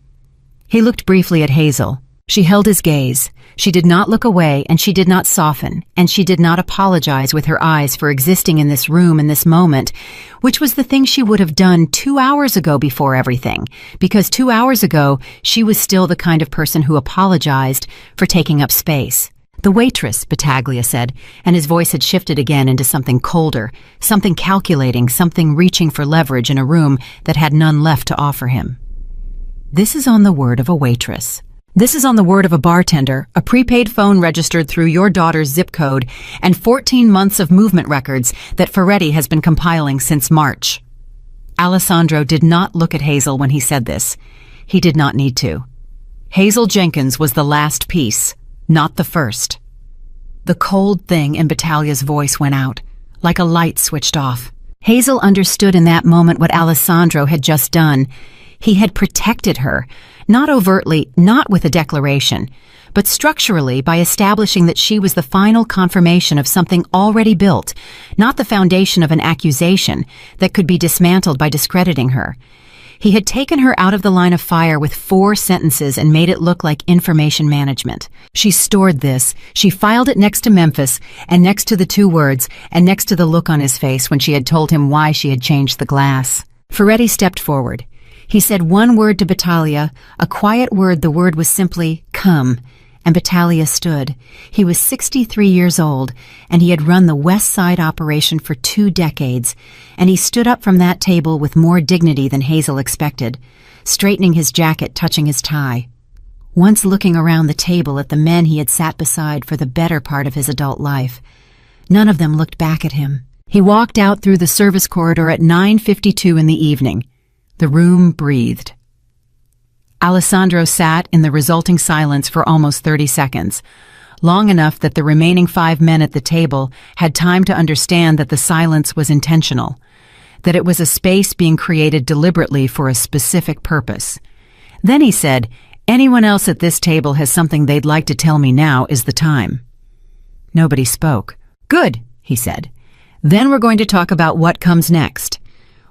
He looked briefly at Hazel. She held his gaze. She did not look away, and she did not soften, and she did not apologize with her eyes for existing in this room in this moment, which was the thing she would have done 2 hours ago before everything, because 2 hours ago she was still the kind of person who apologized for taking up space. "The waitress," Battaglia said, and his voice had shifted again into something colder, something calculating, something reaching for leverage in a room that had none left to offer him. "This is on the word of a waitress. This is on the word of a bartender, a prepaid phone registered through your daughter's zip code, and 14 months of movement records that Moretti has been compiling since March." Alessandro did not look at Hazel when he said this. He did not need to. Hazel Jenkins was the last piece, not the first. The cold thing in Battaglia's voice went out, like a light switched off. Hazel understood in that moment what Alessandro had just done. He had protected her, not overtly, not with a declaration, but structurally by establishing that she was the final confirmation of something already built, not the foundation of an accusation that could be dismantled by discrediting her. He had taken her out of the line of fire with 4 sentences and made it look like information management. She stored this. She filed it next to Memphis, and next to the 2 words, and next to the look on his face when she had told him why she had changed the glass. Moretti stepped forward. He said one word to Battaglia, a quiet word. The word was simply, "Come." And Battaglia stood. He was 63 years old, and he had run the West Side operation for 2 decades, and he stood up from that table with more dignity than Hazel expected, straightening his jacket, touching his tie. Once looking around the table at the men he had sat beside for the better part of his adult life, none of them looked back at him. He walked out through the service corridor at 9:52 in the evening. The room breathed. Alessandro sat in the resulting silence for almost 30 seconds, long enough that the remaining 5 men at the table had time to understand that the silence was intentional, that it was a space being created deliberately for a specific purpose. Then he said, "Anyone else at this table has something they'd like to tell me, now is the time." Nobody spoke. "Good," he said. "Then we're going to talk about what comes next."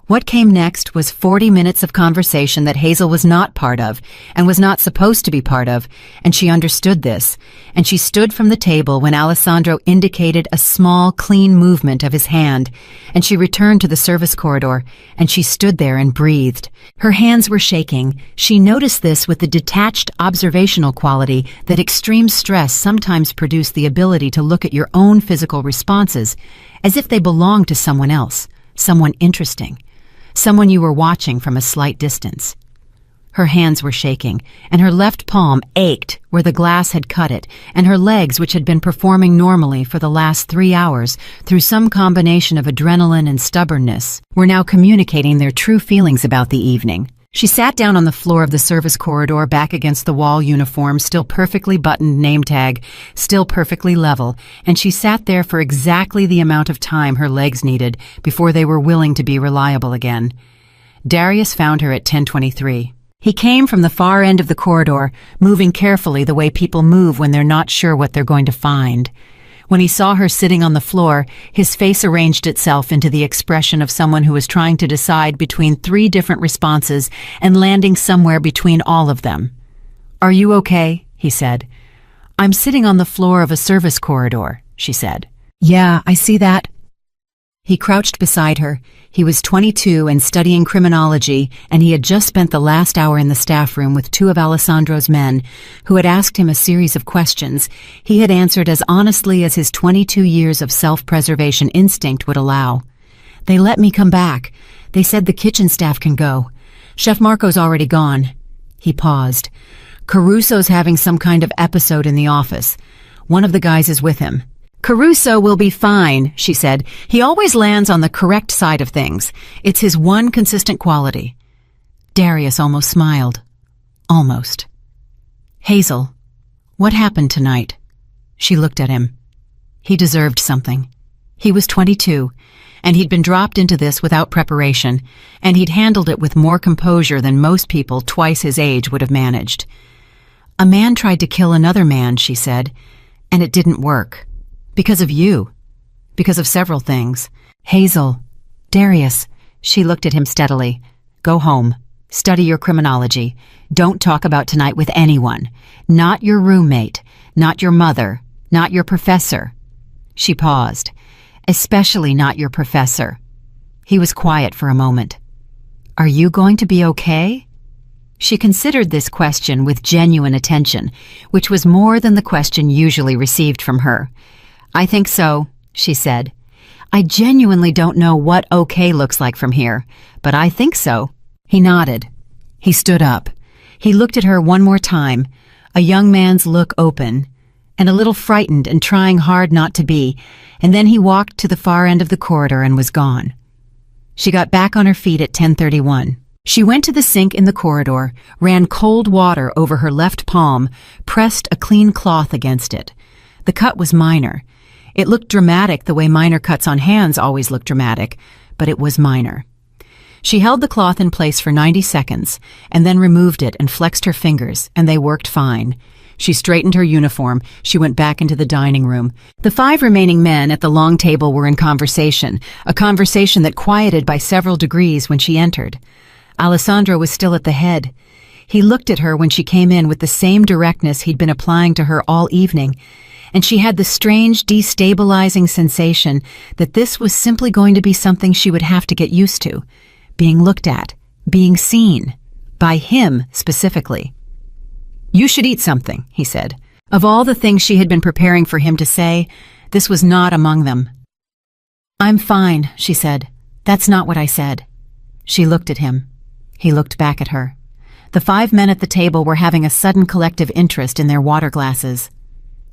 What came next was 40 minutes of conversation that Hazel was not part of and was not supposed to be part of, and she understood this, and she stood from the table when Alessandro indicated a small, clean movement of his hand, and she returned to the service corridor, and she stood there and breathed. Her hands were shaking. She noticed this with the detached, observational quality that extreme stress sometimes produce the ability to look at your own physical responses as if they belonged to someone else, someone interesting. Someone you were watching from a slight distance. Her hands were shaking, and her left palm ached where the glass had cut it, and her legs, which had been performing normally for the last 3 hours through some combination of adrenaline and stubbornness, were now communicating their true feelings about the evening. She sat down on the floor of the service corridor, back against the wall, uniform still perfectly buttoned, name tag still perfectly level, and she sat there for exactly the amount of time her legs needed before they were willing to be reliable again. Darius found her at 10:23. He came from the far end of the corridor, moving carefully the way people move when they're not sure what they're going to find. When he saw her sitting on the floor, his face arranged itself into the expression of someone who is trying to decide between 3 different responses and landing somewhere between all of them. "Are you okay?" he said. "I'm sitting on the floor of a service corridor," she said. "Yeah, I see that." He crouched beside her. He was 22 and studying criminology, and he had just spent the last hour in the staff room with 2 of Alessandro's men, who had asked him a series of questions. He had answered as honestly as his 22 years of self-preservation instinct would allow. "They let me come back. They said the kitchen staff can go. Chef Marco's already gone." He paused. "Caruso's having some kind of episode in the office. One of the guys is with him." "Caruso will be fine," she said. "He always lands on the correct side of things. It's his one consistent quality." Darius almost smiled. Almost. "Hazel, what happened tonight?" She looked at him. He deserved something. He was 22, and he'd been dropped into this without preparation, and he'd handled it with more composure than most people twice his age would have managed. "A man tried to kill another man," she said, "and it didn't work. Because of you. Because of several things." "Hazel, Darius," she looked at him steadily. "Go home. Study your criminology. Don't talk about tonight with anyone. Not your roommate, not your mother, not your professor." She paused. "Especially not your professor." He was quiet for a moment. "Are you going to be okay?" She considered this question with genuine attention, which was more than the question usually received from her. "I think so," she said. "I genuinely don't know what okay looks like from here, but I think so." He nodded. He stood up. He looked at her one more time, a young man's look open, and a little frightened and trying hard not to be, and then he walked to the far end of the corridor and was gone. She got back on her feet at 10:31. She went to the sink in the corridor, ran cold water over her left palm, pressed a clean cloth against it. The cut was minor. It looked dramatic the way minor cuts on hands always look dramatic, but it was minor. She held the cloth in place for 90 seconds, and then removed it and flexed her fingers, and they worked fine. She straightened her uniform. She went back into the dining room. The 5 remaining men at the long table were in conversation, a conversation that quieted by several degrees when she entered. Alessandro was still at the head. He looked at her when she came in with the same directness he'd been applying to her all evening, and she had the strange, destabilizing sensation that this was simply going to be something she would have to get used to, being looked at, being seen, by him specifically. "You should eat something," he said. Of all the things she had been preparing for him to say, this was not among them. "I'm fine," she said. "That's not what I said." She looked at him. He looked back at her. The 5 men at the table were having a sudden collective interest in their water glasses.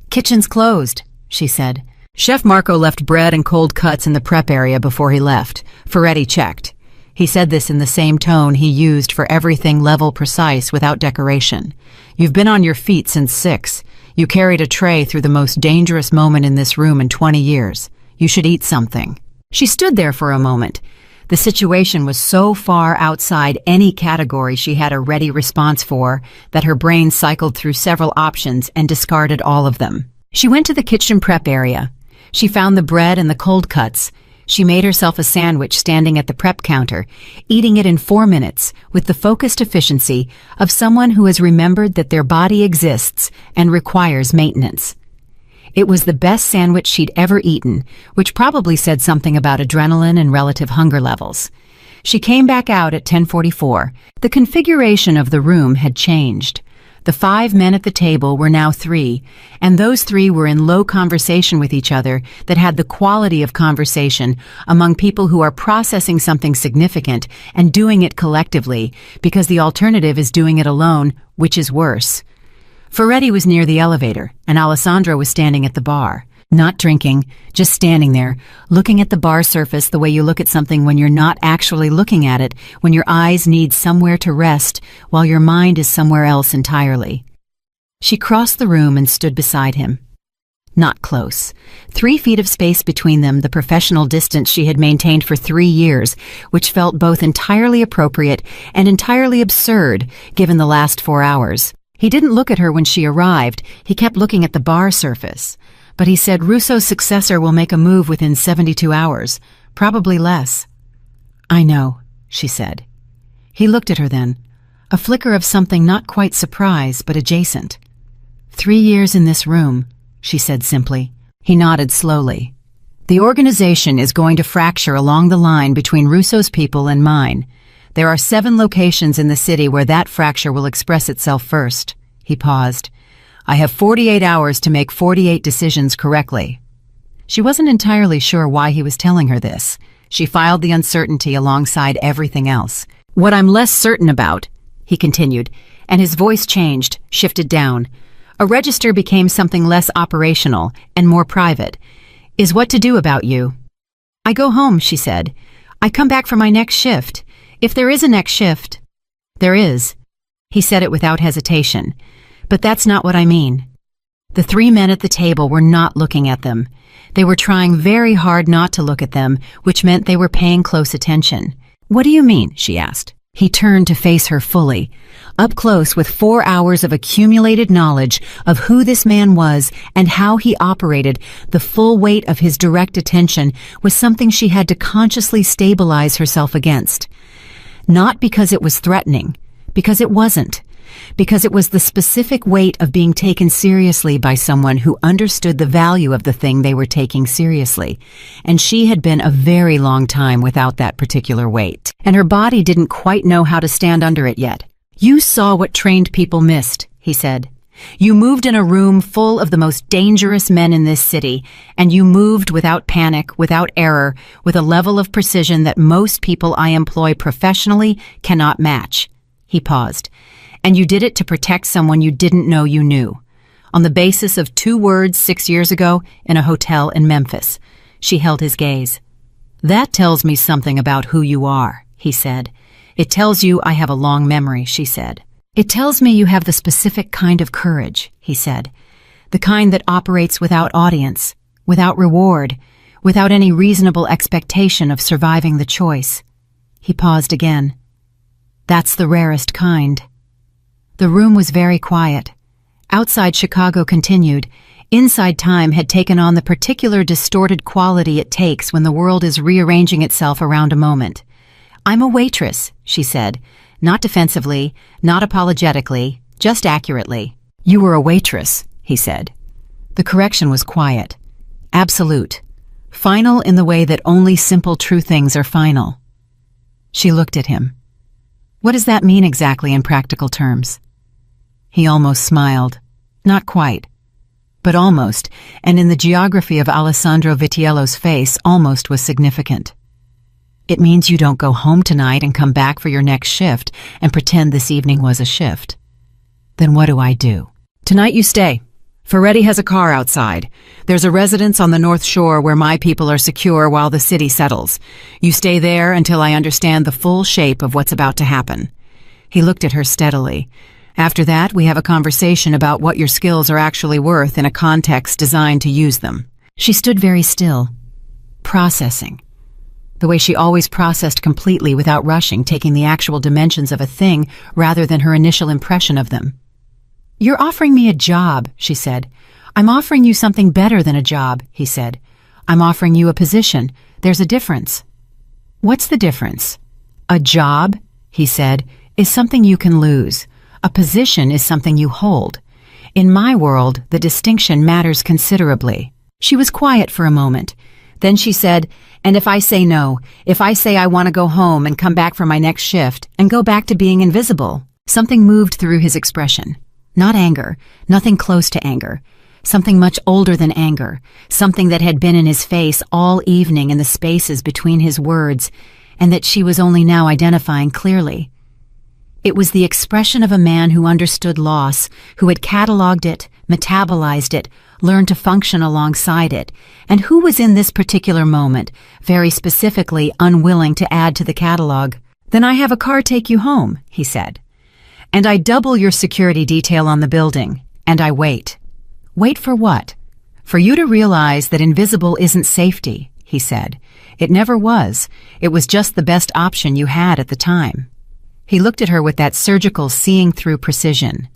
"Kitchen's closed," she said. "Chef Marco left bread and cold cuts in the prep area before he left." Moretti checked. He said this in the same tone he used for everything level precise without decoration. "You've been on your feet since 6. You carried a tray through the most dangerous moment in this room in 20 years. You should eat something." She stood there for a moment. The situation was so far outside any category she had a ready response for that her brain cycled through several options and discarded all of them. She went to the kitchen prep area. She found the bread and the cold cuts. She made herself a sandwich standing at the prep counter, eating it in 4 minutes with the focused efficiency of someone who has remembered that their body exists and requires maintenance. It was the best sandwich she'd ever eaten, which probably said something about adrenaline and relative hunger levels. She came back out at 10:44. The configuration of the room had changed. The 5 men at the table were now 3, and those 3 were in low conversation with each other that had the quality of conversation among people who are processing something significant and doing it collectively, because the alternative is doing it alone, which is worse. Moretti was near the elevator, and Alessandro was standing at the bar. Not drinking, just standing there, looking at the bar surface the way you look at something when you're not actually looking at it, when your eyes need somewhere to rest while your mind is somewhere else entirely. She crossed the room and stood beside him. Not close. 3 feet of space between them, the professional distance she had maintained for 3 years, which felt both entirely appropriate and entirely absurd given the last 4 hours. He didn't look at her when she arrived. He kept looking at the bar surface. But he said Russo's successor will make a move within 72 hours, probably less. "I know," she said. He looked at her then, a flicker of something not quite surprise, but adjacent. 3 years in this room, she said simply. He nodded slowly. "The organization is going to fracture along the line between Russo's people and mine. There are 7 locations in the city where that fracture will express itself first." He paused. "I have 48 hours to make 48 decisions correctly." She wasn't entirely sure why he was telling her this. She filed the uncertainty alongside everything else. "What I'm less certain about," he continued, and his voice changed, shifted down. A register became something less operational and more private, "is what to do about you." "I go home," she said. "I come back for my next shift. If there is a next shift." "There is." He said it without hesitation. "But that's not what I mean." The 3 men at the table were not looking at them. They were trying very hard not to look at them, which meant they were paying close attention. "What do you mean?" she asked. He turned to face her fully, up close with 4 hours of accumulated knowledge of who this man was and how he operated. The full weight of his direct attention was something she had to consciously stabilize herself against. Not because it was threatening, because it wasn't. Because it was the specific weight of being taken seriously by someone who understood the value of the thing they were taking seriously. And she had been a very long time without that particular weight. And her body didn't quite know how to stand under it yet. "You saw what trained people missed," he said. "You moved in a room full of the most dangerous men in this city, and you moved without panic, without error, with a level of precision that most people I employ professionally cannot match." He paused. "And you did it to protect someone you didn't know you knew, on the basis of 2 words 6 years ago in a hotel in Memphis." She held his gaze. "That tells me something about who you are," he said. "It tells you I have a long memory," she said. "It tells me you have the specific kind of courage," he said. "The kind that operates without audience, without reward, without any reasonable expectation of surviving the choice." He paused again. "That's the rarest kind." The room was very quiet. Outside Chicago continued. Inside time had taken on the particular distorted quality it takes when the world is rearranging itself around a moment. "I'm a waitress," she said, not defensively, not apologetically, just accurately. "You were a waitress," he said. The correction was quiet, absolute, final in the way that only simple true things are final. She looked at him. "What does that mean exactly in practical terms?" He almost smiled. Not quite, but almost, and in the geography of Alessandro Vitiello's face, almost was significant. "It means you don't go home tonight and come back for your next shift and pretend this evening was a shift." "Then what do I do?" "Tonight you stay. Ferretti has a car outside. There's a residence on the North Shore where my people are secure while the city settles. You stay there until I understand the full shape of what's about to happen." He looked at her steadily. "After that, we have a conversation about what your skills are actually worth in a context designed to use them." She stood very still, processing. The way she always processed completely without rushing, taking the actual dimensions of a thing rather than her initial impression of them. "You're offering me a job," she said. "I'm offering you something better than a job," he said. "I'm offering you a position. There's a difference." "What's the difference?" "A job," he said, "is something you can lose. A position is something you hold. In my world, the distinction matters considerably." She was quiet for a moment. Then she said, "And if I say no, if I say I want to go home and come back for my next shift and go back to being invisible?" Something moved through his expression. Not anger, nothing close to anger. Something much older than anger, something that had been in his face all evening in the spaces between his words, and that she was only now identifying clearly. It was the expression of a man who understood loss, who had cataloged it, metabolized it, learned to function alongside it, and who was in this particular moment, very specifically unwilling to add to the catalog. "Then I have a car take you home," he said. "And I double your security detail on the building, and I wait." "Wait for what?" "For you to realize that invisible isn't safety," he said. "It never was. It was just the best option you had at the time." He looked at her with that surgical seeing-through precision.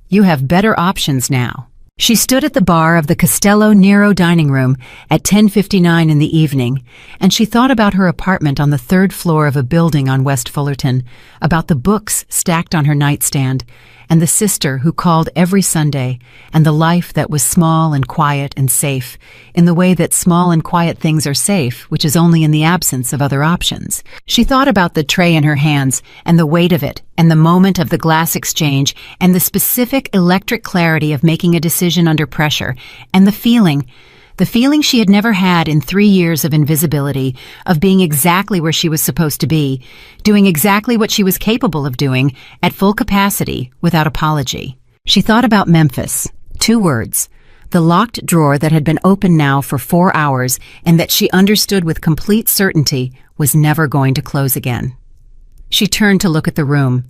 "You have better options now." She stood at the bar of the Castello Nero dining room at 10:59 in the evening, and she thought about her apartment on the third floor of a building on West Fullerton, about the books stacked on her nightstand, and the sister who called every Sunday, and the life that was small and quiet and safe, in the way that small and quiet things are safe, which is only in the absence of other options. She thought about the tray in her hands, and the weight of it, and the moment of the glass exchange, and the specific electric clarity of making a decision under pressure, and the feeling she had never had in 3 years of invisibility, of being exactly where she was supposed to be, doing exactly what she was capable of doing, at full capacity, without apology. She thought about Memphis. 2 words. The locked drawer that had been open now for 4 hours, and that she understood with complete certainty was never going to close again. She turned to look at the room.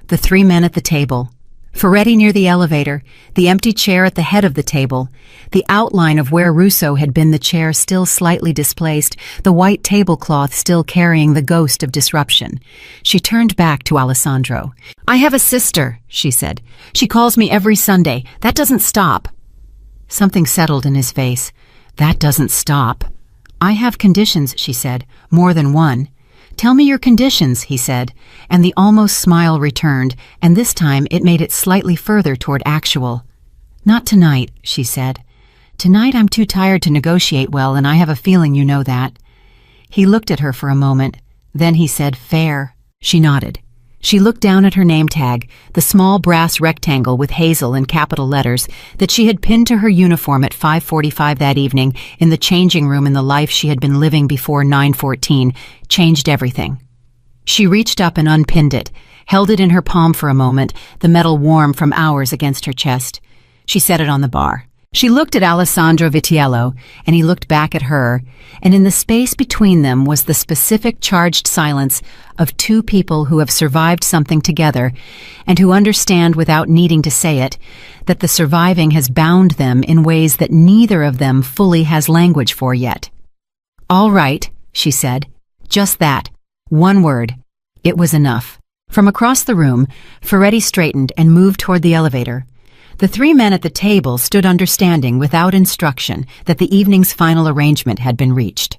The 3 men at the table. Ferretti near the elevator, the empty chair at the head of the table, the outline of where Russo had been, the chair still slightly displaced, the white tablecloth still carrying the ghost of disruption. She turned back to Alessandro. "I have a sister," she said. "She calls me every Sunday. That doesn't stop." Something settled in his face. "That doesn't stop." "I have conditions," she said. "More than one." "Tell me your conditions," he said, and the almost smile returned, and this time it made it slightly further toward actual. "Not tonight," she said. "Tonight I'm too tired to negotiate well, and I have a feeling you know that." He looked at her for a moment. Then he said, "Fair." She nodded. She looked down at her name tag, the small brass rectangle with Hazel in capital letters that she had pinned to her uniform at 5:45 that evening in the changing room in the life she had been living before 9:14, changed everything. She reached up and unpinned it, held it in her palm for a moment, the metal warm from hours against her chest. She set it on the bar. She looked at Alessandro Vitiello, and he looked back at her, and in the space between them was the specific charged silence of 2 people who have survived something together and who understand without needing to say it that the surviving has bound them in ways that neither of them fully has language for yet. "All right," she said. Just that. 1 word. It was enough. From across the room, Ferretti straightened and moved toward the elevator. The 3 men at the table stood understanding without instruction that the evening's final arrangement had been reached.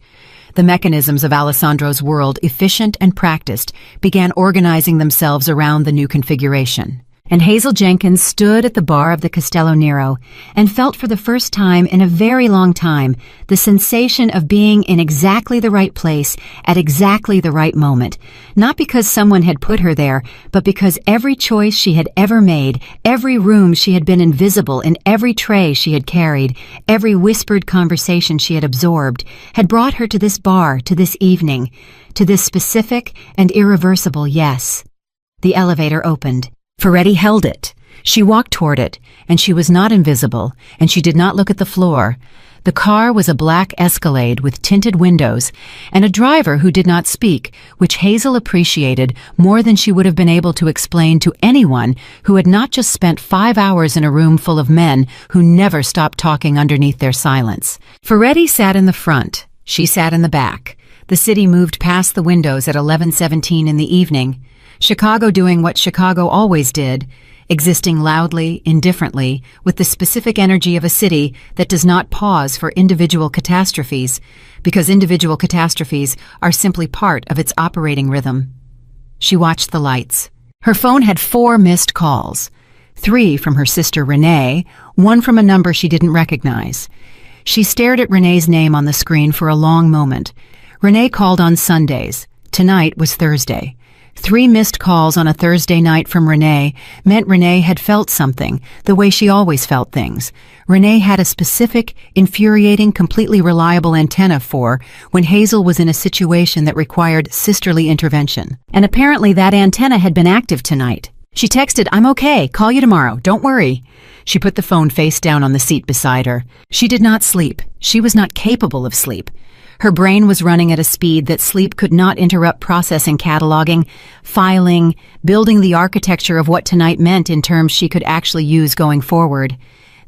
The mechanisms of Alessandro's world, efficient and practiced, began organizing themselves around the new configuration. And Hazel Jenkins stood at the bar of the Castello Nero and felt for the first time in a very long time the sensation of being in exactly the right place at exactly the right moment, not because someone had put her there, but because every choice she had ever made, every room she had been invisible in, every tray she had carried, every whispered conversation she had absorbed, had brought her to this bar, to this evening, to this specific and irreversible yes. The elevator opened. Ferretti held it. She walked toward it, and she was not invisible, and she did not look at the floor. The car was a black Escalade with tinted windows and a driver who did not speak, which Hazel appreciated more than she would have been able to explain to anyone who had not just spent 5 hours in a room full of men who never stopped talking underneath their silence. Moretti sat in the front. She sat in the back. The city moved past the windows at 11:17 in the evening. Chicago doing what Chicago always did, existing loudly, indifferently, with the specific energy of a city that does not pause for individual catastrophes, because individual catastrophes are simply part of its operating rhythm. She watched the lights. Her phone had 4 missed calls, 3 from her sister Renee, 1 from a number she didn't recognize. She stared at Renee's name on the screen for a long moment. Renee called on Sundays. Tonight was Thursday. 3 missed calls on a Thursday night from Renee meant Renee had felt something, the way she always felt things. Renee had a specific, infuriating, completely reliable antenna for when Hazel was in a situation that required sisterly intervention. And apparently that antenna had been active tonight. She texted, "I'm okay, call you tomorrow, don't worry." She put the phone face down on the seat beside her. She did not sleep. She was not capable of sleep. Her brain was running at a speed that sleep could not interrupt, processing, cataloging, filing, building the architecture of what tonight meant in terms she could actually use going forward.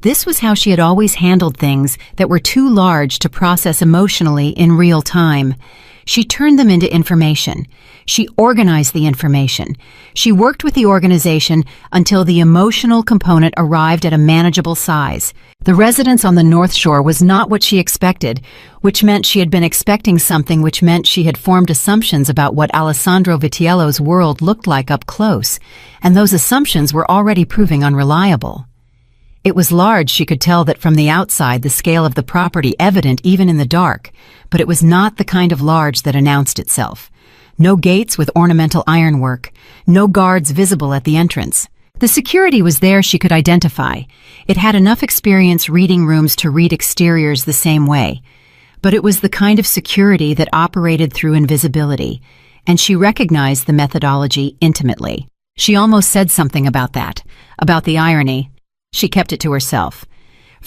This was how she had always handled things that were too large to process emotionally in real time. She turned them into information. She organized the information. She worked with the organization until the emotional component arrived at a manageable size. The residence on the North Shore was not what she expected, which meant she had been expecting something, which meant she had formed assumptions about what Alessandro Vitiello's world looked like up close, and those assumptions were already proving unreliable. It was large, she could tell that from the outside, the scale of the property evident even in the dark, but it was not the kind of large that announced itself. No gates with ornamental ironwork, no guards visible at the entrance. The security was there, she could identify. It had enough experience reading rooms to read exteriors the same way. But it was the kind of security that operated through invisibility, and she recognized the methodology intimately. She almost said something about that, about the irony. She kept it to herself.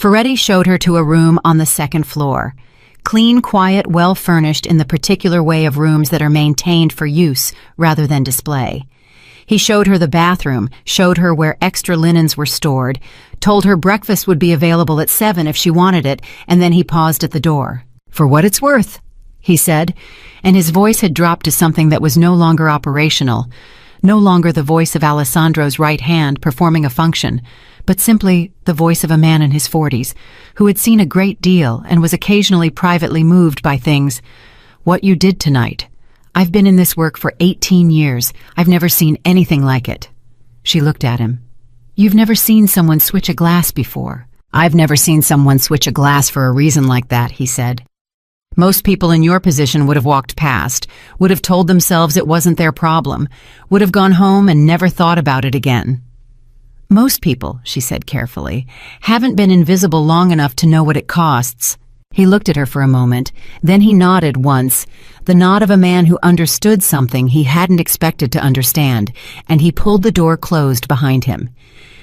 Moretti showed her to a room on the 2nd floor. Clean, quiet, well-furnished in the particular way of rooms that are maintained for use rather than display. He showed her the bathroom, showed her where extra linens were stored, told her breakfast would be available at 7 if she wanted it, and then he paused at the door. "For what it's worth," he said, and his voice had dropped to something that was no longer operational, no longer the voice of Alessandro's right hand performing a function, but simply the voice of a man in his 40s, who had seen a great deal and was occasionally privately moved by things. "What you did tonight. I've been in this work for 18 years. I've never seen anything like it." She looked at him. "You've never seen someone switch a glass before." "I've never seen someone switch a glass for a reason like that," he said. "Most people in your position would have walked past, would have told themselves it wasn't their problem, would have gone home and never thought about it again." "Most people," she said carefully, "haven't been invisible long enough to know what it costs." He looked at her for a moment, then he nodded once, the nod of a man who understood something he hadn't expected to understand, and he pulled the door closed behind him.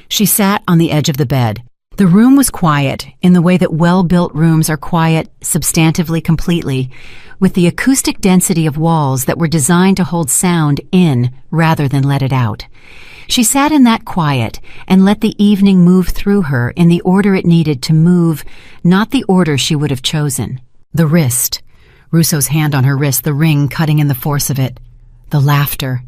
She sat on the edge of the bed. The room was quiet, in the way that well-built rooms are quiet, substantively, completely, with the acoustic density of walls that were designed to hold sound in rather than let it out. She sat in that quiet and let the evening move through her in the order it needed to move, not the order she would have chosen. The wrist, Russo's hand on her wrist, the ring cutting in the force of it. The laughter.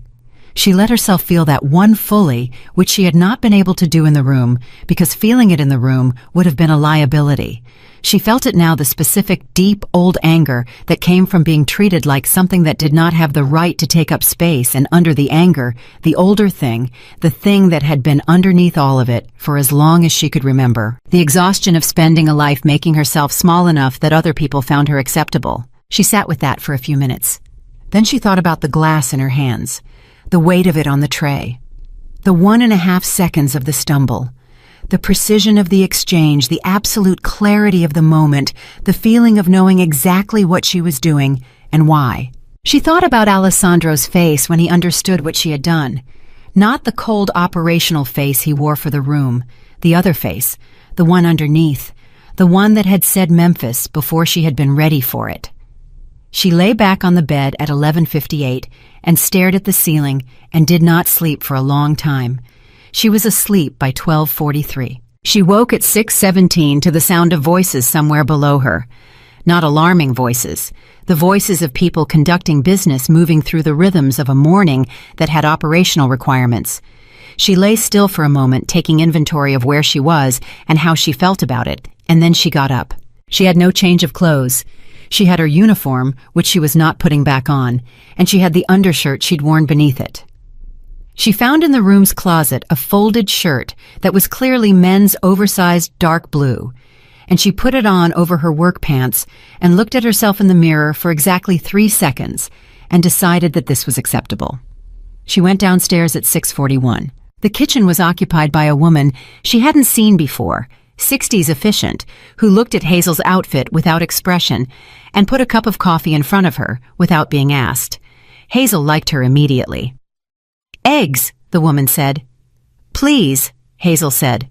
She let herself feel that one fully, which she had not been able to do in the room, because feeling it in the room would have been a liability. She felt it now, the specific, deep, old anger that came from being treated like something that did not have the right to take up space, and under the anger, the older thing, the thing that had been underneath all of it for as long as she could remember. The exhaustion of spending a life making herself small enough that other people found her acceptable. She sat with that for a few minutes. Then she thought about the glass in her hands, the weight of it on the tray, the 1.5 seconds of the stumble, the precision of the exchange, the absolute clarity of the moment, the feeling of knowing exactly what she was doing and why. She thought about Alessandro's face when he understood what she had done. Not the cold operational face he wore for the room, the other face, the one underneath, the one that had said Memphis before she had been ready for it. She lay back on the bed at 11:58 and stared at the ceiling and did not sleep for a long time. She was asleep by 12:43. She woke at 6:17 to the sound of voices somewhere below her. Not alarming voices, the voices of people conducting business moving through the rhythms of a morning that had operational requirements. She lay still for a moment, taking inventory of where she was and how she felt about it, and then she got up. She had no change of clothes. She had her uniform, which she was not putting back on, and she had the undershirt she'd worn beneath it. She found in the room's closet a folded shirt that was clearly men's oversized dark blue, and she put it on over her work pants and looked at herself in the mirror for exactly 3 seconds and decided that this was acceptable. She went downstairs at 6:41. The kitchen was occupied by a woman she hadn't seen before, 60s efficient, who looked at Hazel's outfit without expression and put a cup of coffee in front of her without being asked. Hazel liked her immediately. "Eggs," the woman said. "Please," Hazel said.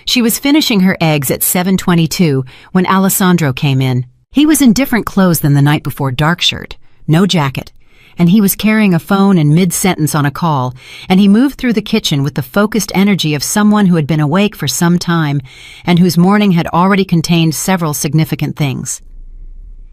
She was finishing her eggs at 7:22 when Alessandro came in. He was in different clothes than the night before, dark shirt, no jacket, and he was carrying a phone in mid-sentence on a call, and he moved through the kitchen with the focused energy of someone who had been awake for some time and whose morning had already contained several significant things.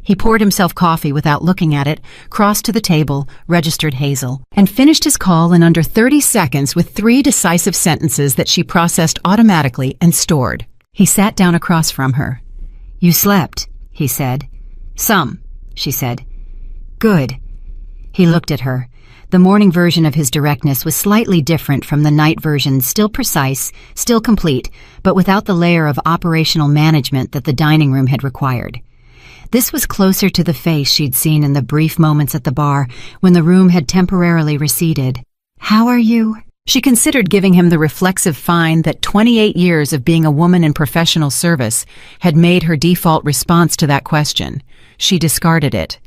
He poured himself coffee without looking at it, crossed to the table, registered Hazel, and finished his call in under 30 seconds with 3 decisive sentences that she processed automatically and stored. He sat down across from her. "You slept," he said. "Some," she said. "Good." He looked at her. The morning version of his directness was slightly different from the night version, still precise, still complete, but without the layer of operational management that the dining room had required. This was closer to the face she'd seen in the brief moments at the bar when the room had temporarily receded. "How are you?" She considered giving him the reflexive fine that 28 years of being a woman in professional service had made her default response to that question. She discarded it.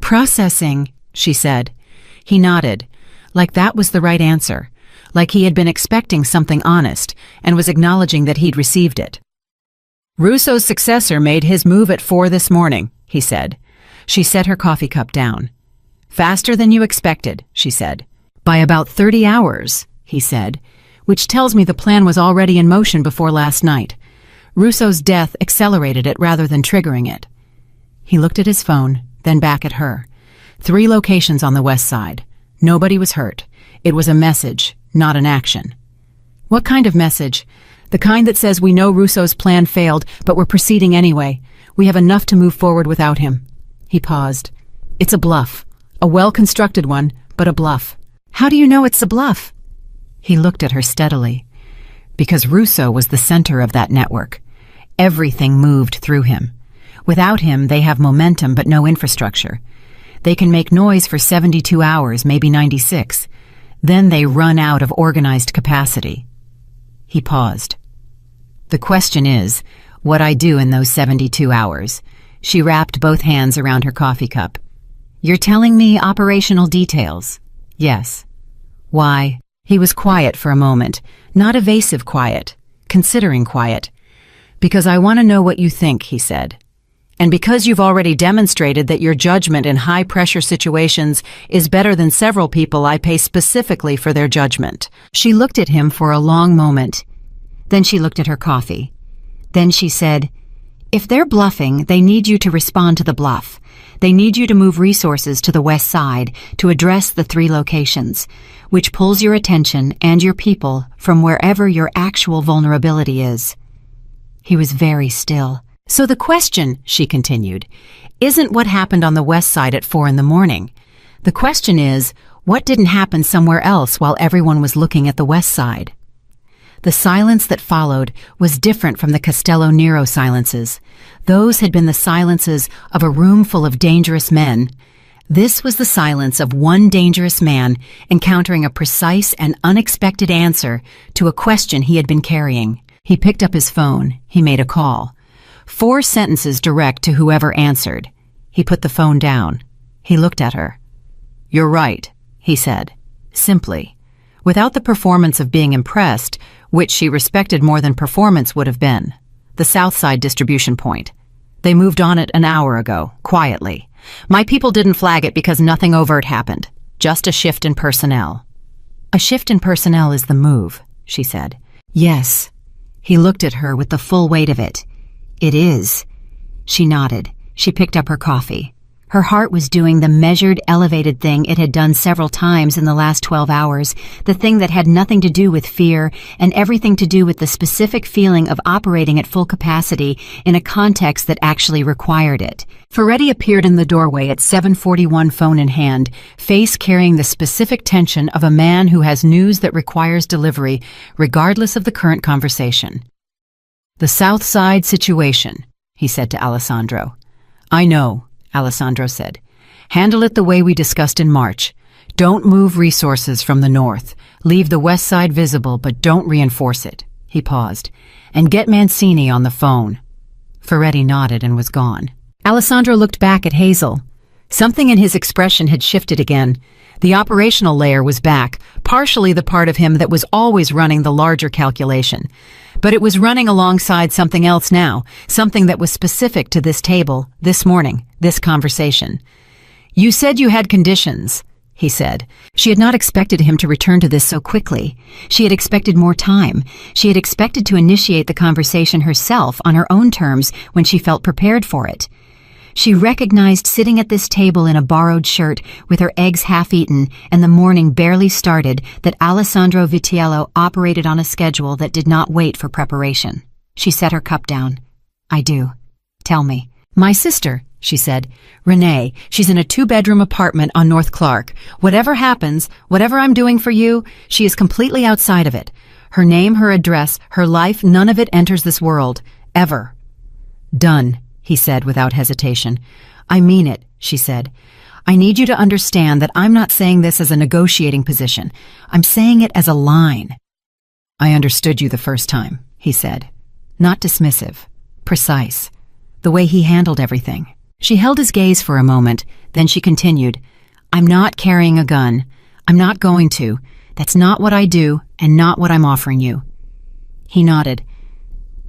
"Processing," she said. He nodded, like that was the right answer, like he had been expecting something honest and was acknowledging that he'd received it. "Russo's successor made his move at 4 this morning," he said. She set her coffee cup down. "Faster than you expected," she said. "By about 30 hours, he said, "which tells me the plan was already in motion before last night. Russo's death accelerated it rather than triggering it." He looked at his phone, then back at her. 3 locations on the west side. Nobody was hurt. It was a message, not an action. "What kind of message?" "The kind that says we know Russo's plan failed, but we're proceeding anyway. We have enough to move forward without him." He paused. "It's a bluff. A well-constructed one, but a bluff." "How do you know it's a bluff?" He looked at her steadily. "Because Russo was the center of that network. Everything moved through him. Without him, they have momentum but no infrastructure. They can make noise for 72 hours, maybe 96. Then they run out of organized capacity." He paused. "The question is, what I do in those 72 hours. She wrapped both hands around her coffee cup. "You're telling me operational details?" "Yes." "Why?" He was quiet for a moment, not evasive quiet, considering quiet. "Because I want to know what you think," he said. "And because you've already demonstrated that your judgment in high-pressure situations is better than several people I pay specifically for their judgment." She looked at him for a long moment. Then she looked at her coffee. Then she said, "If they're bluffing, they need you to respond to the bluff. They need you to move resources to the west side to address the 3 locations, which pulls your attention and your people from wherever your actual vulnerability is." He was very still. "So the question," she continued, "isn't what happened on the west side at 4 in the morning. The question is, what didn't happen somewhere else while everyone was looking at the west side?" The silence that followed was different from the Castello Nero silences. Those had been the silences of a room full of dangerous men. This was the silence of one dangerous man encountering a precise and unexpected answer to a question he had been carrying. He picked up his phone. He made a call. 4 sentences direct to whoever answered. He put the phone down. He looked at her. "You're right," he said, simply. without the performance of being impressed, which she respected more than performance would have been. The South Side distribution point. They moved on it an hour ago, quietly. My people didn't flag it because nothing overt happened. Just a shift in personnel. A shift in personnel is the move, she said. Yes. He looked at her with the full weight of it. It is. She nodded. She picked up her coffee. Her heart was doing the measured, elevated thing it had done several times in the last 12 hours, the thing that had nothing to do with fear and everything to do with the specific feeling of operating at full capacity in a context that actually required it. Moretti appeared in the doorway at 7:41, phone in hand, face carrying the specific tension of a man who has news that requires delivery, regardless of the current conversation. "The South Side situation," he said to Alessandro. "I know," Alessandro said. "Handle it the way we discussed in March. Don't move resources from the north. Leave the west side visible, but don't reinforce it." He paused. "And get Mancini on the phone." Moretti nodded and was gone. Alessandro looked back at Hazel. Something in his expression had shifted again. The operational layer was back, partially the part of him that was always running the larger calculation. But it was running alongside something else now, something that was specific to this table, this morning, this conversation. "You said you had conditions," he said. She had not expected him to return to this so quickly. She had expected more time. She had expected to initiate the conversation herself on her own terms when she felt prepared for it. She recognized sitting at this table in a borrowed shirt with her eggs half-eaten and the morning barely started that Alessandro Vitiello operated on a schedule that did not wait for preparation. She set her cup down. "I do. Tell me." "My sister," she said. "Renee. She's in a 2-bedroom apartment on North Clark. Whatever happens, whatever I'm doing for you, she is completely outside of it. Her name, her address, her life, none of it enters this world. Ever." "Done," he said without hesitation. "I mean it," she said. "I need you to understand that I'm not saying this as a negotiating position. I'm saying it as a line." "I understood you the first time," he said. Not dismissive. Precise. The way he handled everything. She held his gaze for a moment, then she continued, "I'm not carrying a gun. I'm not going to. That's not what I do and not what I'm offering you." He nodded.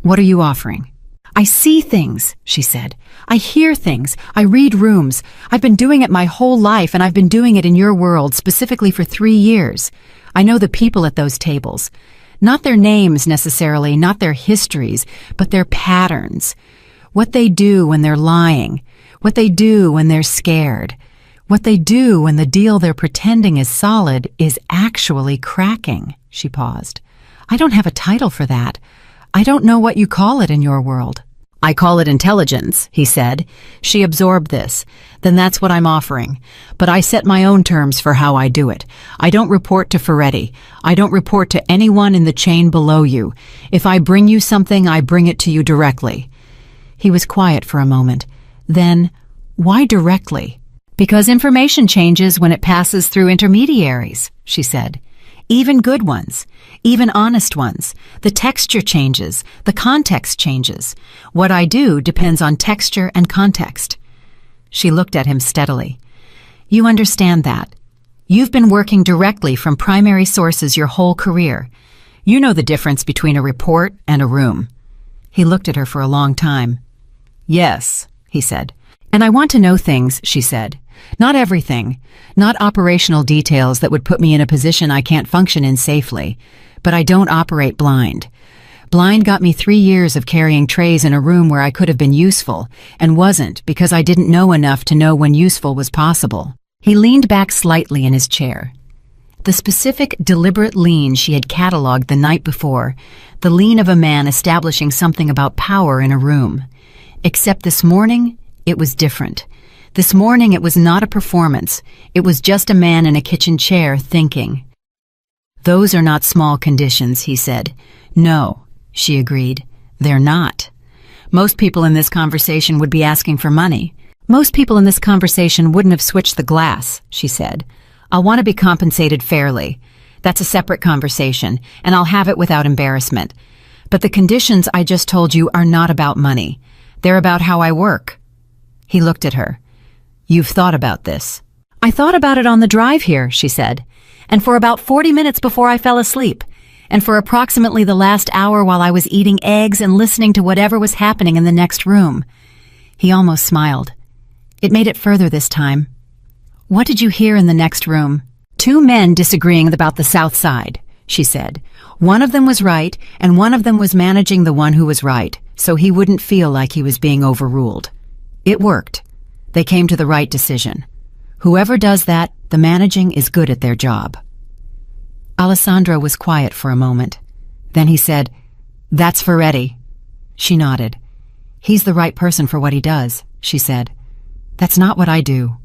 "What are you offering?" "I see things," she said. "I hear things. I read rooms. I've been doing it my whole life, and I've been doing it in your world specifically for 3 years. I know the people at those tables. Not their names necessarily, not their histories, but their patterns. What they do when they're lying. What they do when they're scared. What they do when the deal they're pretending is solid is actually cracking." She paused. "I don't have a title for that. I don't know what you call it in your world." "I call it intelligence," he said. She absorbed this. "Then that's what I'm offering. But I set my own terms for how I do it. I don't report to Moretti. I don't report to anyone in the chain below you. If I bring you something, I bring it to you directly." He was quiet for a moment. Then, "Why directly?" "Because information changes when it passes through intermediaries," she said. "Even good ones, even honest ones. The texture changes, the context changes. What I do depends on texture and context." She looked at him steadily. "You understand that. You've been working directly from primary sources your whole career. You know the difference between a report and a room." He looked at her for a long time. "Yes," he said. "And I want to know things," she said. "Not everything, not operational details that would put me in a position I can't function in safely. But I don't operate blind. Blind got me 3 years of carrying trays in a room where I could have been useful, and wasn't because I didn't know enough to know when useful was possible." He leaned back slightly in his chair. The specific, deliberate lean she had catalogued the night before, the lean of a man establishing something about power in a room. Except this morning, it was different. This morning it was not a performance. It was just a man in a kitchen chair thinking. "Those are not small conditions," he said. "No," she agreed. "They're not. Most people in this conversation would be asking for money. Most people in this conversation wouldn't have switched the glass," she said. "I'll want to be compensated fairly. That's a separate conversation, and I'll have it without embarrassment. But the conditions I just told you are not about money. They're about how I work." He looked at her. "You've thought about this." "I thought about it on the drive here," she said. and for about 40 minutes before I fell asleep, and for approximately the last hour while I was eating eggs and listening to whatever was happening in the next room." He almost smiled. "It made it further this time." "What did you hear in the next room?" "Two men disagreeing about the South Side," she said. "One of them was right, and one of them was managing the one who was right, so he wouldn't feel like he was being overruled. It worked. They came to the right decision. Whoever does that, the managing is good at their job." Alessandro was quiet for a moment. Then he said, "That's Moretti." She nodded. "He's the right person for what he does," she said. "That's not what I do."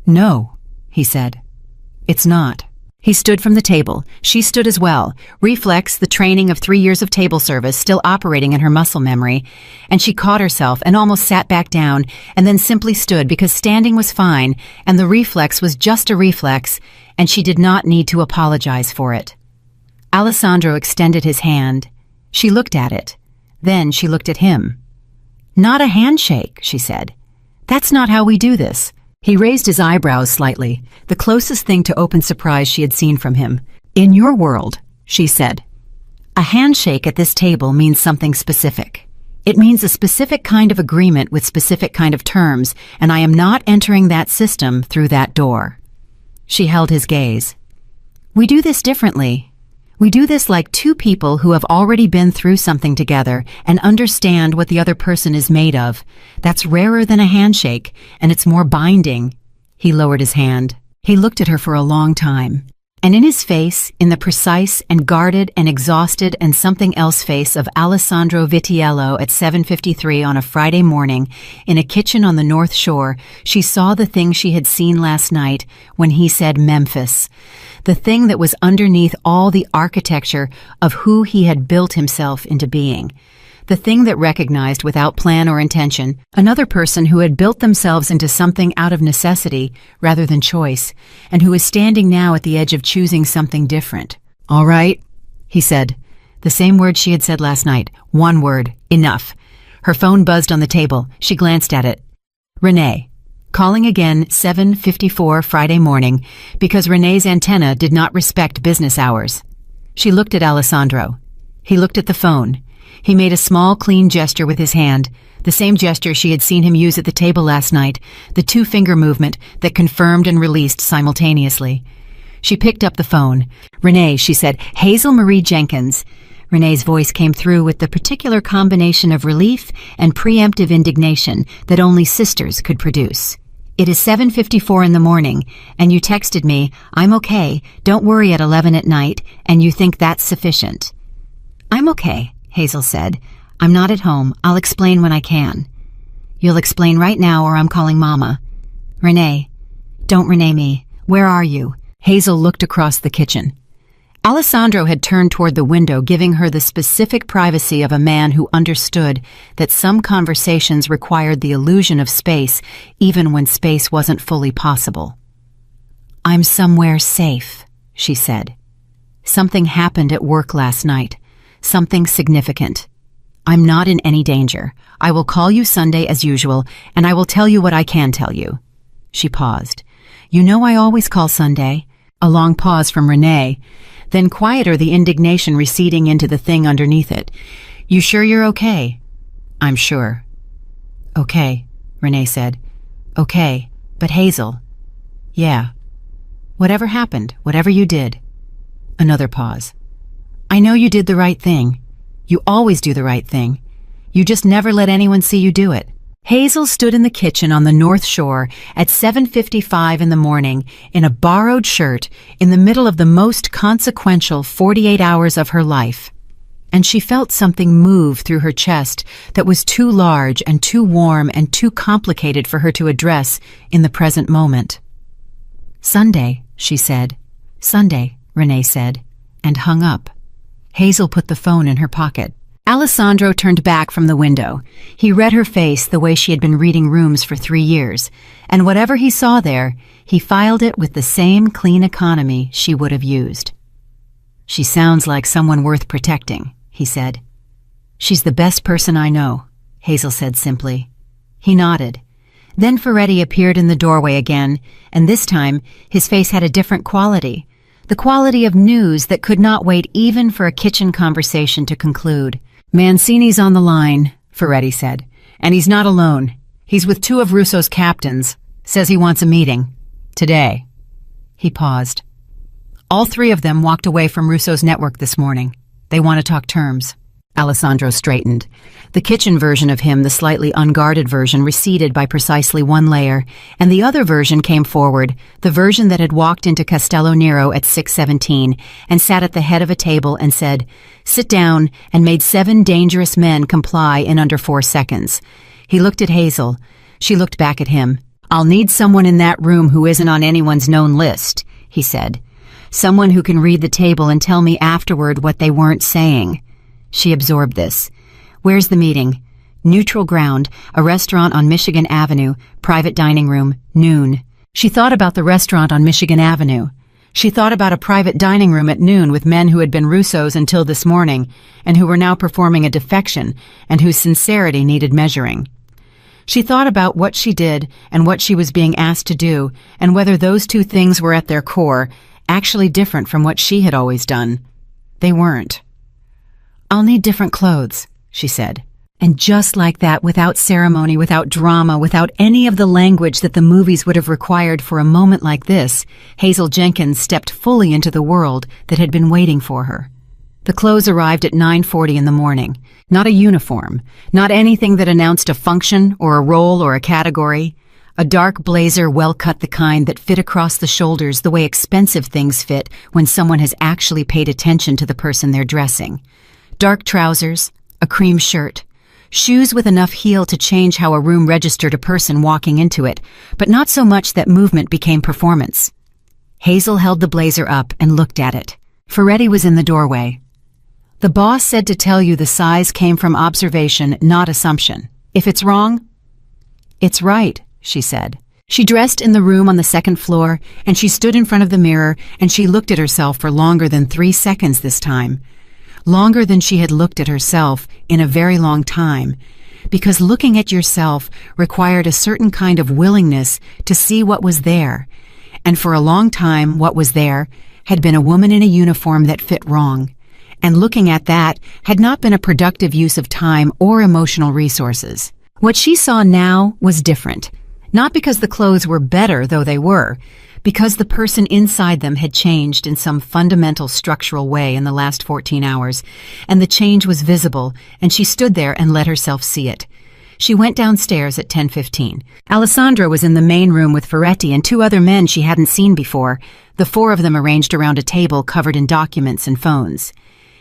"No," he said. "It's not." He stood from the table. She stood as well. Reflex, the training of 3 years of table service, still operating in her muscle memory, and she caught herself and almost sat back down and then simply stood because standing was fine and the reflex was just a reflex and she did not need to apologize for it. Alessandro extended his hand. She looked at it. Then she looked at him. "Not a handshake," she said. "That's not how we do this." He raised his eyebrows slightly, the closest thing to open surprise she had seen from him. "In your world," she said, "a handshake at this table means something specific. It means a specific kind of agreement with specific kind of terms, and I am not entering that system through that door." She held his gaze. "We do this differently. We do this like two people who have already been through something together and understand what the other person is made of. That's rarer than a handshake, and it's more binding." He lowered his hand. He looked at her for a long time. And in his face, in the precise and guarded and exhausted and something else face of Alessandro Vitiello at 7:53 on a Friday morning in a kitchen on the North Shore, she saw the thing she had seen last night when he said Memphis, the thing that was underneath all the architecture of who he had built himself into being. The thing that recognized without plan or intention another person who had built themselves into something out of necessity rather than choice, and who was standing now at the edge of choosing something different. "All right," he said. The same word she had said last night. One word. Enough. Her phone buzzed on the table. She glanced at it. Renee. Calling again 7:54 Friday morning because Renee's antenna did not respect business hours. She looked at Alessandro. He looked at the phone. He made a small, clean gesture with his hand, the same gesture she had seen him use at the table last night, the two-finger movement that confirmed and released simultaneously. She picked up the phone. "Renee," she said, "Hazel Marie Jenkins." Renee's voice came through with the particular combination of relief and preemptive indignation that only sisters could produce. "It is 7:54 in the morning, and you texted me, 'I'm okay, don't worry at 11 at night,' and you think that's sufficient." "I'm okay," Hazel said. "I'm not at home. I'll explain when I can." "You'll explain right now or I'm calling Mama." "Renee." "Don't Renee me. Where are you?" Hazel looked across the kitchen. Alessandro had turned toward the window, giving her the specific privacy of a man who understood that some conversations required the illusion of space even when space wasn't fully possible. "I'm somewhere safe," she said. "Something happened at work last night. Something significant. I'm not in any danger. I will call you Sunday as usual, and I will tell you what I can tell you." She paused. "You know I always call Sunday." A long pause from Renee, then quieter, the indignation receding into the thing underneath it. "You sure you're okay?" "I'm sure." "Okay," Renee said. "Okay, but Hazel." "Yeah." "Whatever happened, whatever you did." Another pause. "I know you did the right thing. You always do the right thing. You just never let anyone see you do it." Hazel stood in the kitchen on the North Shore at 7:55 in the morning in a borrowed shirt in the middle of the most consequential 48 hours of her life. And she felt something move through her chest that was too large and too warm and too complicated for her to address in the present moment. "Sunday," she said. "Sunday," Renee said, and hung up. Hazel put the phone in her pocket. Alessandro turned back from the window. He read her face the way she had been reading rooms for 3 years, and whatever he saw there, he filed it with the same clean economy she would have used. "She sounds like someone worth protecting," he said. "She's the best person I know," Hazel said simply. He nodded. Then Moretti appeared in the doorway again, and this time his face had a different quality, the quality of news that could not wait even for a kitchen conversation to conclude. "Mancini's on the line," Moretti said. "And he's not alone. He's with two of Russo's captains. Says he wants a meeting. Today." He paused. "All three of them walked away from Russo's network this morning. They want to talk terms." Alessandro straightened. The kitchen version of him, the slightly unguarded version, receded by precisely one layer, and the other version came forward, the version that had walked into Castello Nero at 6:17 and sat at the head of a table and said, "Sit down," and made 7 dangerous men comply in under 4 seconds. He looked at Hazel. She looked back at him. "I'll need someone in that room who isn't on anyone's known list," he said. "Someone who can read the table and tell me afterward what they weren't saying." She absorbed this. "Where's the meeting?" "Neutral Ground, a restaurant on Michigan Avenue, private dining room, noon." She thought about the restaurant on Michigan Avenue. She thought about a private dining room at noon with men who had been Russo's until this morning and who were now performing a defection and whose sincerity needed measuring. She thought about what she did and what she was being asked to do and whether those two things were at their core actually different from what she had always done. They weren't. "I'll need different clothes," she said. And just like that, without ceremony, without drama, without any of the language that the movies would have required for a moment like this, Hazel Jenkins stepped fully into the world that had been waiting for her. The clothes arrived at 9:40 in the morning. Not a uniform, not anything that announced a function or a role or a category. A dark blazer, well-cut, the kind that fit across the shoulders the way expensive things fit when someone has actually paid attention to the person they're dressing. Dark trousers, a cream shirt, shoes with enough heel to change how a room registered a person walking into it, but not so much that movement became performance. Hazel held the blazer up and looked at it. Moretti was in the doorway. "The boss said to tell you the size came from observation, not assumption. If it's wrong?" "It's right," she said. She dressed in the room on the second floor, and she stood in front of the mirror, and she looked at herself for longer than 3 seconds this time. Longer than she had looked at herself in a very long time, because looking at yourself required a certain kind of willingness to see what was there, and for a long time what was there had been a woman in a uniform that fit wrong, and looking at that had not been a productive use of time or emotional resources. What she saw now was different, not because the clothes were better, though they were, because the person inside them had changed in some fundamental structural way in the last 14 hours, and the change was visible, and she stood there and let herself see it. She went downstairs at 10:15. Alessandro was in the main room with Moretti and 2 other men she hadn't seen before, the 4 of them arranged around a table covered in documents and phones.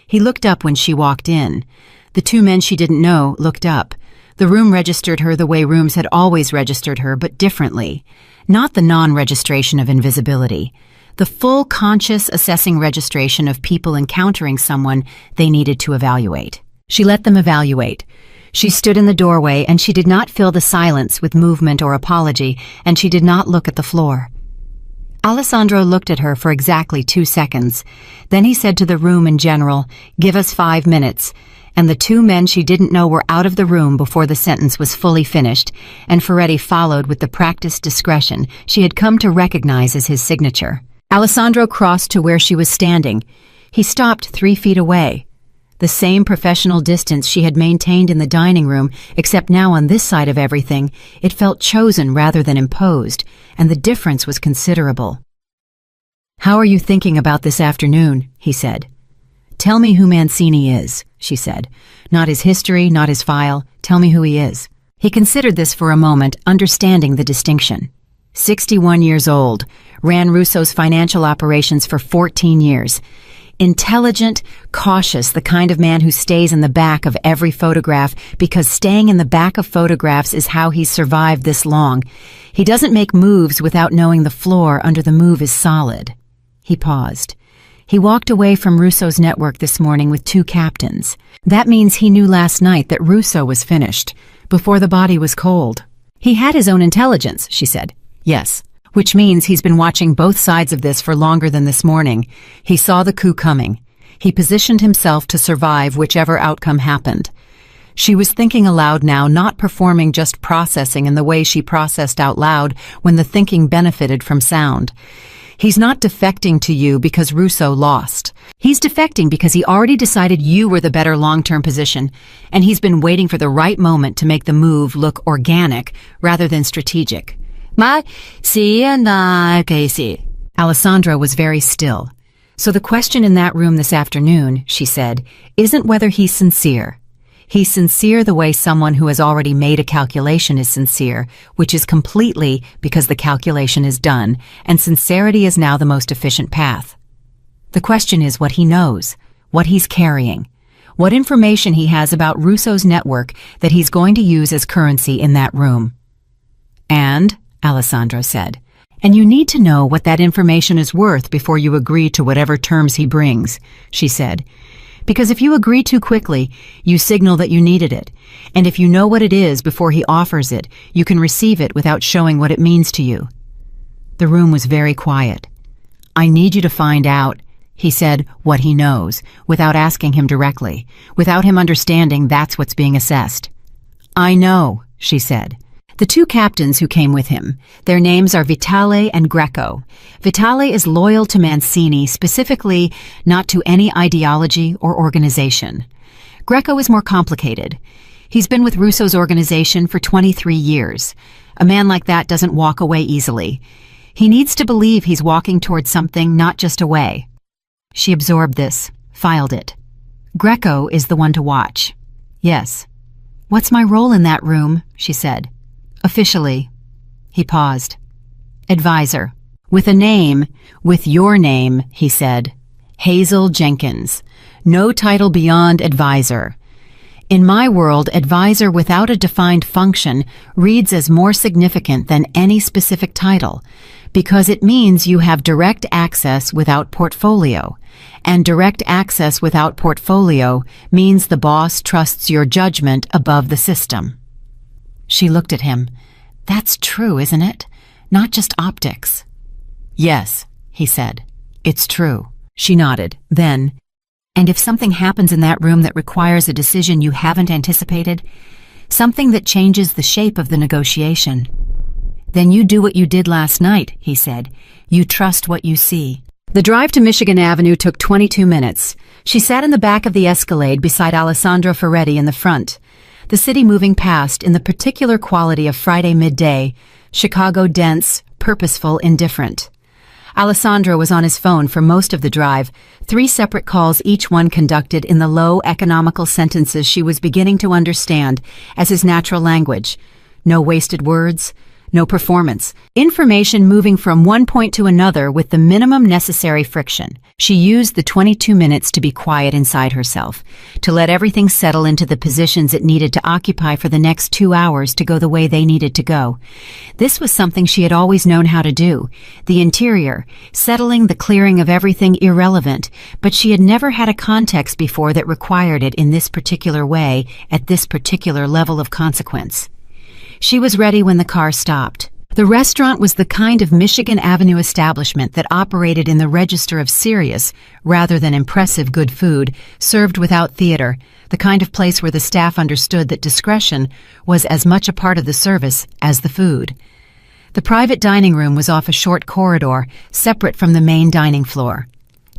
He looked up when she walked in. The 2 men she didn't know looked up. The room registered her the way rooms had always registered her, but differently. Not the non-registration of invisibility. The full conscious assessing registration of people encountering someone they needed to evaluate. She let them evaluate. She stood in the doorway, and she did not fill the silence with movement or apology, and she did not look at the floor. Alessandro looked at her for exactly 2 seconds. Then he said to the room in general, "Give us 5 minutes." And the 2 men she didn't know were out of the room before the sentence was fully finished, and Moretti followed with the practiced discretion she had come to recognize as his signature. Alessandro crossed to where she was standing. He stopped 3 feet away. The same professional distance she had maintained in the dining room, except now on this side of everything, it felt chosen rather than imposed, and the difference was considerable. "How are you thinking about this afternoon?" he said. "Tell me who Mancini is," she said. "Not his history, not his file. Tell me who he is." He considered this for a moment, understanding the distinction. 61 years old, ran Russo's financial operations for 14 years. Intelligent, cautious, the kind of man who stays in the back of every photograph because staying in the back of photographs is how he's survived this long. He doesn't make moves without knowing the floor under the move is solid. He paused. He walked away from Russo's network this morning with 2 captains. That means he knew last night that Russo was finished, before the body was cold. He had his own intelligence, she said. Yes, which means he's been watching both sides of this for longer than this morning. He saw the coup coming. He positioned himself to survive whichever outcome happened. She was thinking aloud now, not performing, just processing in the way she processed out loud when the thinking benefited from sound. He's not defecting to you because Russo lost. He's defecting because he already decided you were the better long-term position, and he's been waiting for the right moment to make the move look organic rather than strategic. Alessandra was very still. So the question in that room this afternoon, she said, isn't whether he's sincere. He's sincere the way someone who has already made a calculation is sincere, which is completely because the calculation is done, and sincerity is now the most efficient path. The question is what he knows, what he's carrying, what information he has about Russo's network that he's going to use as currency in that room. And, Alessandra said, and you need to know what that information is worth before you agree to whatever terms he brings, she said. Because if you agree too quickly, you signal that you needed it. And if you know what it is before he offers it, you can receive it without showing what it means to you. The room was very quiet. I need you to find out, he said, what he knows, without asking him directly, without him understanding that's what's being assessed. I know, she said. The two captains who came with him, their names are Vitale and Greco. Vitale is loyal to Mancini, specifically not to any ideology or organization. Greco is more complicated. He's been with Russo's organization for 23 years. A man like that doesn't walk away easily. He needs to believe he's walking towards something, not just away. She absorbed this, filed it. Greco is the one to watch. Yes. What's my role in that room? She said. Officially. He paused. Advisor. With a name, with your name, he said. Hazel Jenkins. No title beyond advisor. In my world, advisor without a defined function reads as more significant than any specific title, because it means you have direct access without portfolio. And direct access without portfolio means the boss trusts your judgment above the system. She looked at him. That's true, isn't it? Not just optics. Yes, he said. It's true. She nodded. Then, and if something happens in that room that requires a decision you haven't anticipated, something that changes the shape of the negotiation, then you do what you did last night, he said. You trust what you see. The drive to Michigan Avenue took 22 minutes. She sat in the back of the Escalade beside Alessandro Ferretti in the front. The city moving past in the particular quality of Friday midday, Chicago dense, purposeful, indifferent. Alessandro was on his phone for most of the drive, 3 separate calls, each one conducted in the low, economical sentences she was beginning to understand as his natural language. No wasted words, no performance. Information moving from one point to another with the minimum necessary friction. She used the 22 minutes to be quiet inside herself, to let everything settle into the positions it needed to occupy for the next 2 hours to go the way they needed to go. This was something she had always known how to do, the interior, settling the clearing of everything irrelevant, but she had never had a context before that required it in this particular way, at this particular level of consequence. She was ready when the car stopped. The restaurant was the kind of Michigan Avenue establishment that operated in the register of serious, rather than impressive good food, served without theater, the kind of place where the staff understood that discretion was as much a part of the service as the food. The private dining room was off a short corridor, separate from the main dining floor.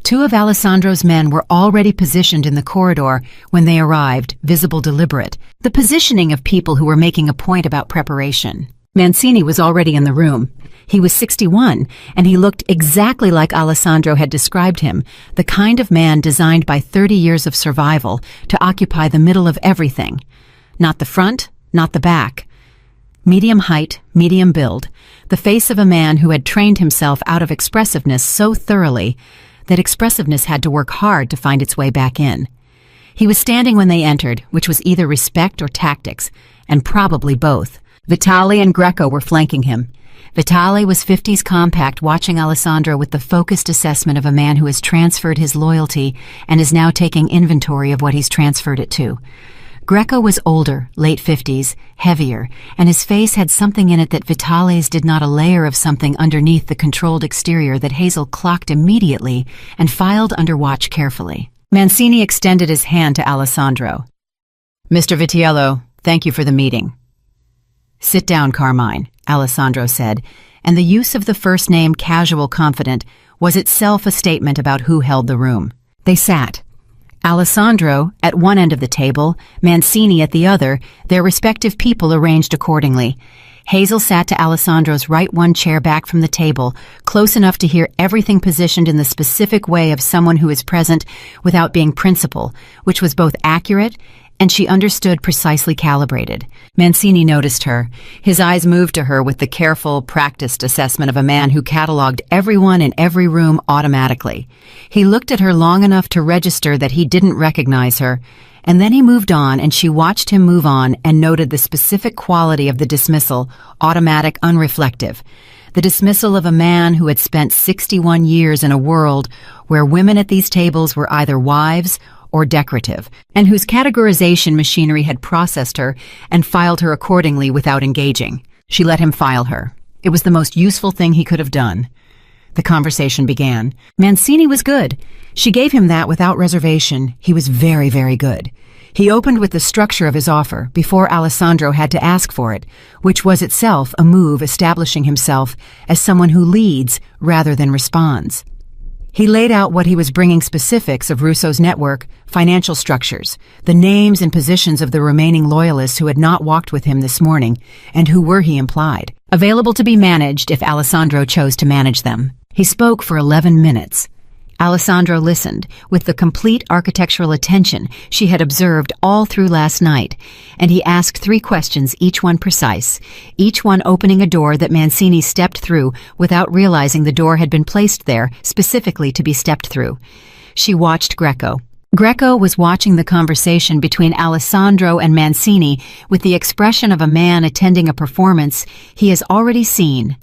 2 of Alessandro's men were already positioned in the corridor when they arrived, visible deliberate, the positioning of people who were making a point about preparation. Mancini was already in the room. He was 61, and he looked exactly like Alessandro had described him, the kind of man designed by 30 years of survival to occupy the middle of everything. Not the front, not the back. Medium height, medium build, the face of a man who had trained himself out of expressiveness so thoroughly that expressiveness had to work hard to find its way back in. He was standing when they entered, which was either respect or tactics, and probably both. Vitale and Greco were flanking him. Vitale was 50s compact, watching Alessandro with the focused assessment of a man who has transferred his loyalty and is now taking inventory of what he's transferred it to. Greco was older, late 50s, heavier, and his face had something in it that Vitale's did not, a layer of something underneath the controlled exterior that Hazel clocked immediately and filed under watch carefully. Mancini extended his hand to Alessandro. Mr. Vitiello, thank you for the meeting. Sit down, Carmine, Alessandro said, and the use of the first name casual confident was itself a statement about who held the room. They sat. Alessandro at one end of the table, Mancini at the other, their respective people arranged accordingly. Hazel sat to Alessandro's right, one chair back from the table, close enough to hear everything positioned in the specific way of someone who is present without being principal, which was both accurate and she understood precisely calibrated. Mancini noticed her. His eyes moved to her with the careful, practiced assessment of a man who cataloged everyone in every room automatically. He looked at her long enough to register that he didn't recognize her, and then he moved on, and she watched him move on and noted the specific quality of the dismissal, automatic, unreflective. The dismissal of a man who had spent 61 years in a world where women at these tables were either wives or decorative, and whose categorization machinery had processed her and filed her accordingly without engaging. She let him file her. It was the most useful thing he could have done. The conversation began. Mancini was good. She gave him that without reservation. He was very, very good. He opened with the structure of his offer before Alessandro had to ask for it, which was itself a move establishing himself as someone who leads rather than responds. He laid out what he was bringing, specifics of Russo's network, financial structures, the names and positions of the remaining loyalists who had not walked with him this morning, and who were, he implied, available to be managed if Alessandro chose to manage them. He spoke for 11 minutes. Alessandro listened with the complete architectural attention she had observed all through last night, and he asked 3 questions, each one precise, each one opening a door that Mancini stepped through without realizing the door had been placed there specifically to be stepped through. She watched Greco. Greco was watching the conversation between Alessandro and Mancini with the expression of a man attending a performance he has already seen.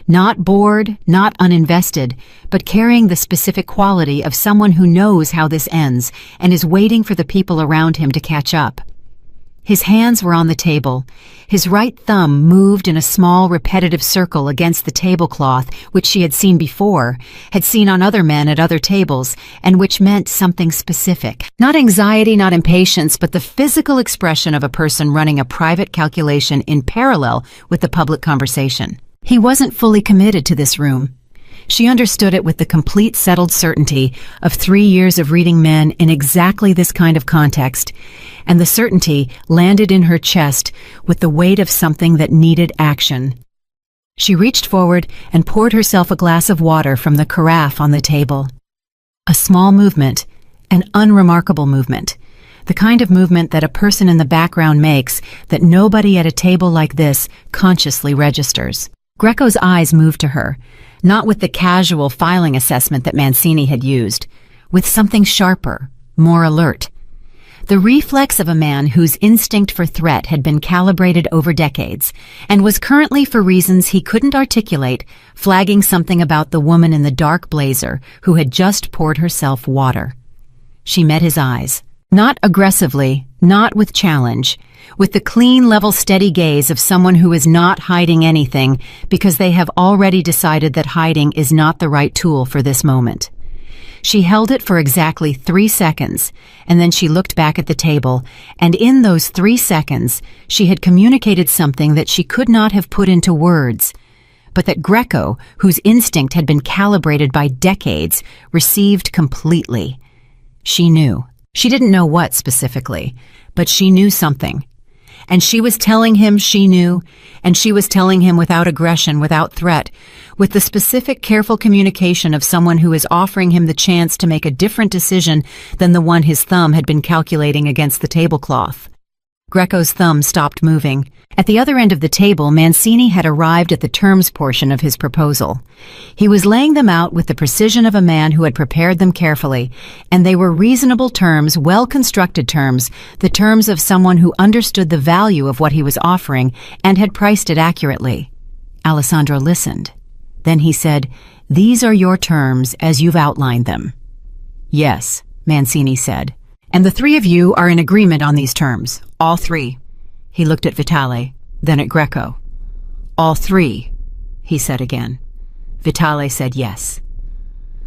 Not bored, not uninvested, but carrying the specific quality of someone who knows how this ends and is waiting for the people around him to catch up. His hands were on the table. His right thumb moved in a small, repetitive circle against the tablecloth, which she had seen before, had seen on other men at other tables, and which meant something specific. Not anxiety, not impatience, but the physical expression of a person running a private calculation in parallel with the public conversation. He wasn't fully committed to this room. She understood it with the complete settled certainty of 3 years of reading men in exactly this kind of context, and the certainty landed in her chest with the weight of something that needed action. She reached forward and poured herself a glass of water from the carafe on the table. A small movement, an unremarkable movement, the kind of movement that a person in the background makes that nobody at a table like this consciously registers. Greco's eyes moved to her, not with the casual filing assessment that Mancini had used, with something sharper, more alert. The reflex of a man whose instinct for threat had been calibrated over decades, and was currently, for reasons he couldn't articulate, flagging something about the woman in the dark blazer who had just poured herself water. She met his eyes. Not aggressively, not with challenge, with the clean, level, steady gaze of someone who is not hiding anything because they have already decided that hiding is not the right tool for this moment. She held it for exactly 3 seconds, and then she looked back at the table, and in those 3 seconds, she had communicated something that she could not have put into words, but that Greco, whose instinct had been calibrated by decades, received completely. She knew. She didn't know what specifically, but she knew something. And she was telling him she knew, and she was telling him without aggression, without threat, with the specific, careful communication of someone who is offering him the chance to make a different decision than the one his thumb had been calculating against the tablecloth. Greco's thumb stopped moving. At the other end of the table, Mancini had arrived at the terms portion of his proposal. He was laying them out with the precision of a man who had prepared them carefully, and they were reasonable terms, well-constructed terms, the terms of someone who understood the value of what he was offering and had priced it accurately. Alessandro listened. Then he said, "These are your terms as you've outlined them." "Yes," Mancini said. "And the 3 of you are in agreement on these terms, all 3. He looked at Vitale, then at Greco. "All 3, he said again. Vitale said yes.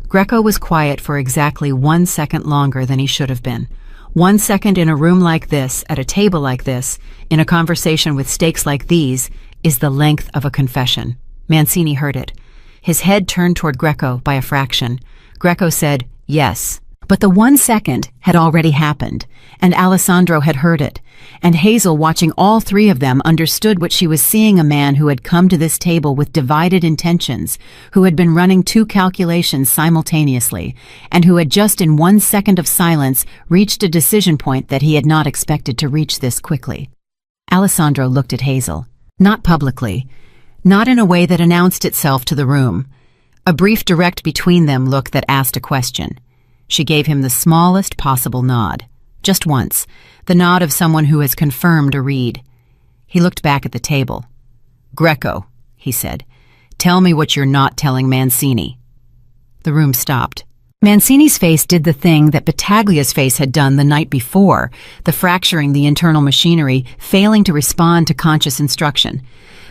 Greco was quiet for exactly 1 second longer than he should have been. 1 second in a room like this, at a table like this, in a conversation with stakes like these, is the length of a confession. Mancini heard it. His head turned toward Greco by a fraction. Greco said, yes. But the 1 second had already happened, and Alessandro had heard it, and Hazel, watching all three of them, understood what she was seeing: a man who had come to this table with divided intentions, who had been running 2 calculations simultaneously, and who had just in 1 second of silence reached a decision point that he had not expected to reach this quickly. Alessandro looked at Hazel. Not publicly, not in a way that announced itself to the room. A brief direct between them look that asked a question. She gave him the smallest possible nod. Just once, the nod of someone who has confirmed a read. He looked back at the table. Greco, he said, tell me what you're not telling Mancini. The room stopped. Mancini's face did the thing that Battaglia's face had done the night before, the fracturing the internal machinery, failing to respond to conscious instruction.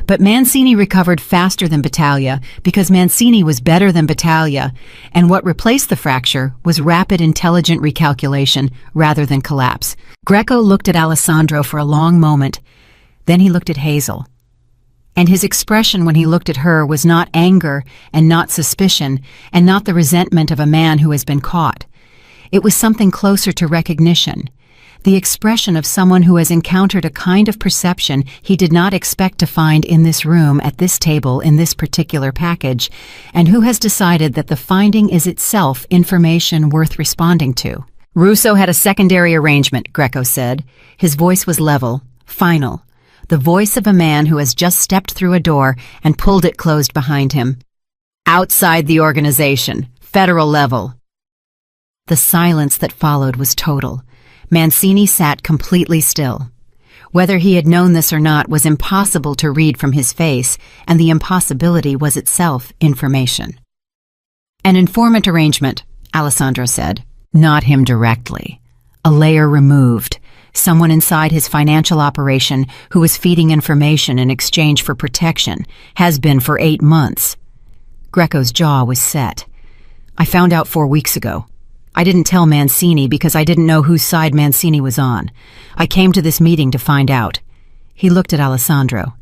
But Mancini recovered faster than Battaglia because Mancini was better than Battaglia, and what replaced the fracture was rapid, intelligent recalculation rather than collapse. Greco looked at Alessandro for a long moment. Then he looked at Hazel. And his expression when he looked at her was not anger and not suspicion and not the resentment of a man who has been caught. It was something closer to recognition. The expression of someone who has encountered a kind of perception he did not expect to find in this room, at this table, in this particular package, and who has decided that the finding is itself information worth responding to. Russo had a secondary arrangement, Greco said. His voice was level, final, the voice of a man who has just stepped through a door and pulled it closed behind him. Outside the organization, federal level. The silence that followed was total. Mancini sat completely still. Whether he had known this or not was impossible to read from his face, and the impossibility was itself information. An informant arrangement, Alessandro said. Not him directly. A layer removed. Someone inside his financial operation who was feeding information in exchange for protection, has been for 8 months. Greco's jaw was set. I found out 4 weeks ago. I didn't tell Mancini because I didn't know whose side Mancini was on. I came to this meeting to find out. He looked at Alessandro.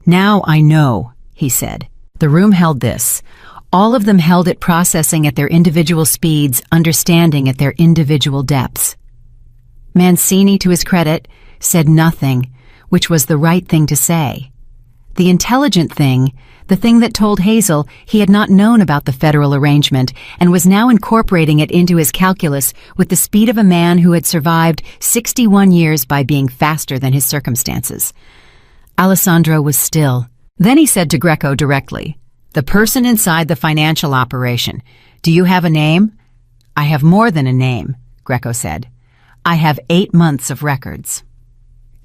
Now I know, he said. The room held this. All of them held it, processing at their individual speeds, understanding at their individual depths. Mancini, to his credit, said nothing, which was the right thing to say. The intelligent thing, the thing that told Hazel he had not known about the federal arrangement and was now incorporating it into his calculus with the speed of a man who had survived 61 years by being faster than his circumstances. Alessandro was still. Then he said to Greco directly, "The person inside the financial operation, do you have a name?" "I have more than a name," Greco said. "I have 8 months of records."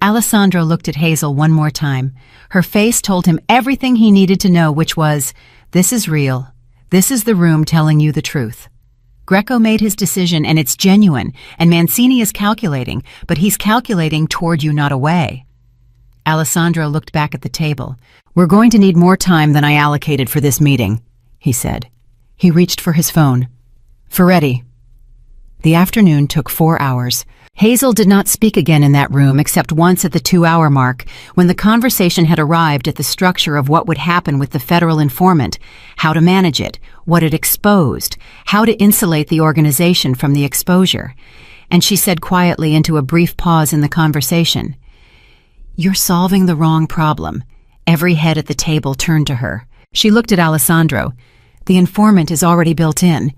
Alessandro looked at Hazel one more time. Her face told him everything he needed to know, which was, this is real. This is the room telling you the truth. Greco made his decision, and it's genuine, and Mancini is calculating, but he's calculating toward you, not away. Alessandro looked back at the table. "We're going to need more time than I allocated for this meeting," he said. He reached for his phone. "Moretti." The afternoon took 4 hours. Hazel did not speak again in that room except once at the 2-hour mark, when the conversation had arrived at the structure of what would happen with the federal informant, how to manage it, what it exposed, how to insulate the organization from the exposure. And she said quietly into a brief pause in the conversation, "You're solving the wrong problem." Every head at the table turned to her. She looked at Alessandro. "The informant is already built in.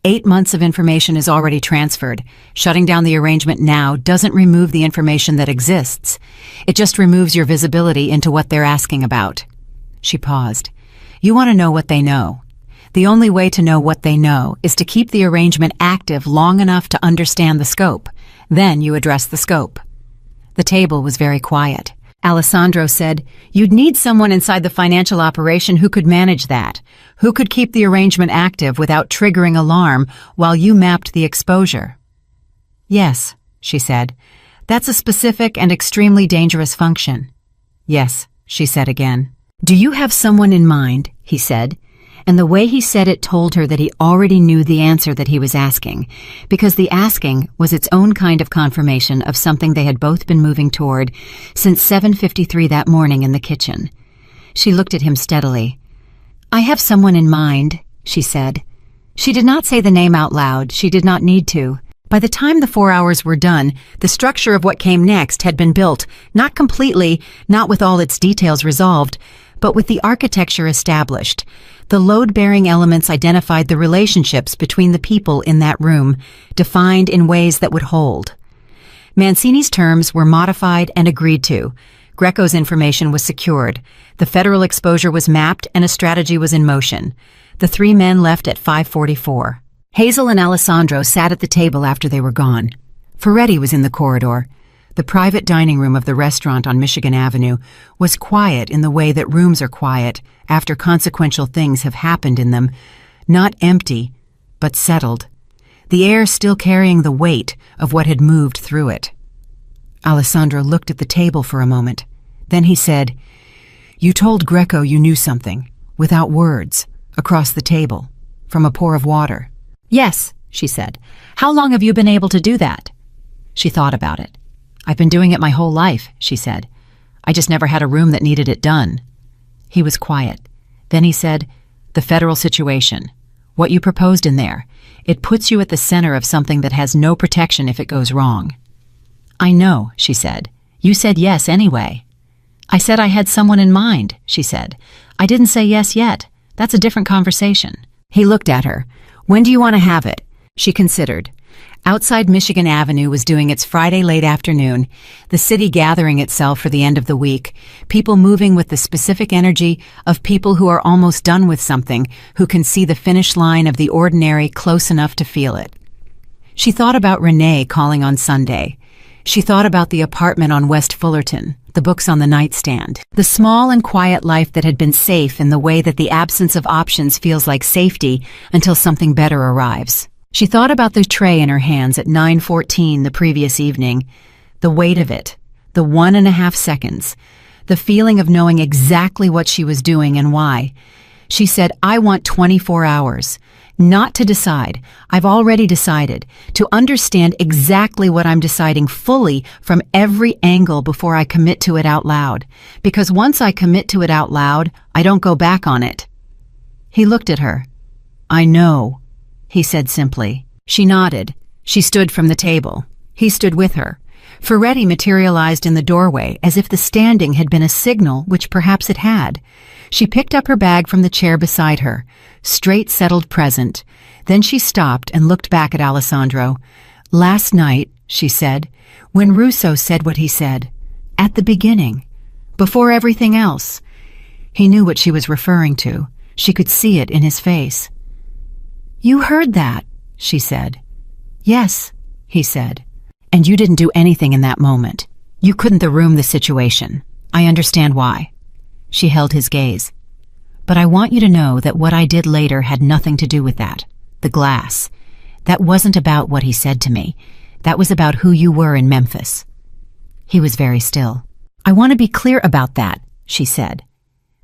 8 months of information is already transferred. Shutting down the arrangement now doesn't remove the information that exists. It just removes your visibility into what they're asking about." She paused. "You want to know what they know. The only way to know what they know is to keep the arrangement active long enough to understand the scope. Then you address the scope." The table was very quiet. Alessandro said, "You'd need someone inside the financial operation who could manage that, who could keep the arrangement active without triggering alarm while you mapped the exposure." "Yes," she said. "That's a specific and extremely dangerous function." "Yes," she said again. "Do you have someone in mind?" he said. And the way he said it told her that he already knew the answer that he was asking, because the asking was its own kind of confirmation of something they had both been moving toward since 7:53 that morning in the kitchen. She looked at him steadily. "I have someone in mind," she said. She did not say the name out loud. She did not need to. By the time the 4 hours were done, the structure of what came next had been built, not completely, not with all its details resolved, but with the architecture established. The load-bearing elements identified the relationships between the people in that room, defined in ways that would hold. Mancini's terms were modified and agreed to. Greco's information was secured. The federal exposure was mapped and a strategy was in motion. The three men left at 5:44. Hazel and Alessandro sat at the table after they were gone. Moretti was in the corridor. The private dining room of the restaurant on Michigan Avenue was quiet in the way that rooms are quiet after consequential things have happened in them, not empty, but settled, the air still carrying the weight of what had moved through it. Alessandro looked at the table for a moment. Then he said, "You told Greco you knew something, without words, across the table, from a pour of water." "Yes," she said. "How long have you been able to do that?" She thought about it. "I've been doing it my whole life," she said. "I just never had a room that needed it done." He was quiet. Then he said, "The federal situation. What you proposed in there. It puts you at the center of something that has no protection if it goes wrong." "I know," she said. "You said yes anyway." "I said I had someone in mind," she said. "I didn't say yes yet. That's a different conversation." He looked at her. "When do you want to have it?" She considered. Outside Michigan Avenue was doing its Friday late afternoon, the city gathering itself for the end of the week, people moving with the specific energy of people who are almost done with something, who can see the finish line of the ordinary close enough to feel it. She thought about Renee calling on Sunday. She thought about the apartment on West Fullerton, the books on the nightstand, the small and quiet life that had been safe in the way that the absence of options feels like safety until something better arrives. She thought about the tray in her hands at 9:14 the previous evening, the weight of it, the 1.5 seconds, the feeling of knowing exactly what she was doing and why. She said, "I want 24 hours. Not to decide. I've already decided. To understand exactly what I'm deciding fully from every angle before I commit to it out loud. Because once I commit to it out loud, I don't go back on it." He looked at her. "I know," he said simply. She nodded. She stood from the table. He stood with her. Moretti materialized in the doorway as if the standing had been a signal, which perhaps it had. She picked up her bag from the chair beside her, straight, settled, present. Then she stopped and looked back at Alessandro. "Last night," she said, "when Russo said what he said, at the beginning, before everything else." He knew what she was referring to. She could see it in his face. "You heard that," she said. "Yes," he said. "And you didn't do anything in that moment. You couldn't room the situation. I understand why." She held his gaze. "But I want you to know that what I did later had nothing to do with that. The glass. That wasn't about what he said to me. That was about who you were in Memphis." He was very still. "I want to be clear about that," she said,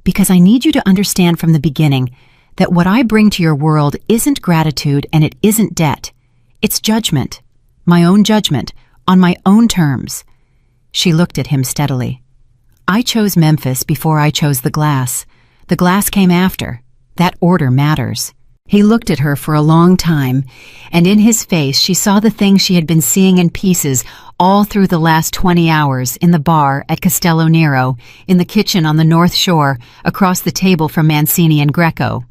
"because I need you to understand from the beginning that what I bring to your world isn't gratitude and it isn't debt. It's judgment. My own judgment, on my own terms." She looked at him steadily. "I chose Memphis before I chose the glass. The glass came after. That order matters." He looked at her for a long time, and in his face she saw the things she had been seeing in pieces all through the last 20 hours, in the bar at Castello Nero, in the kitchen on the North Shore, across the table from Mancini and Greco.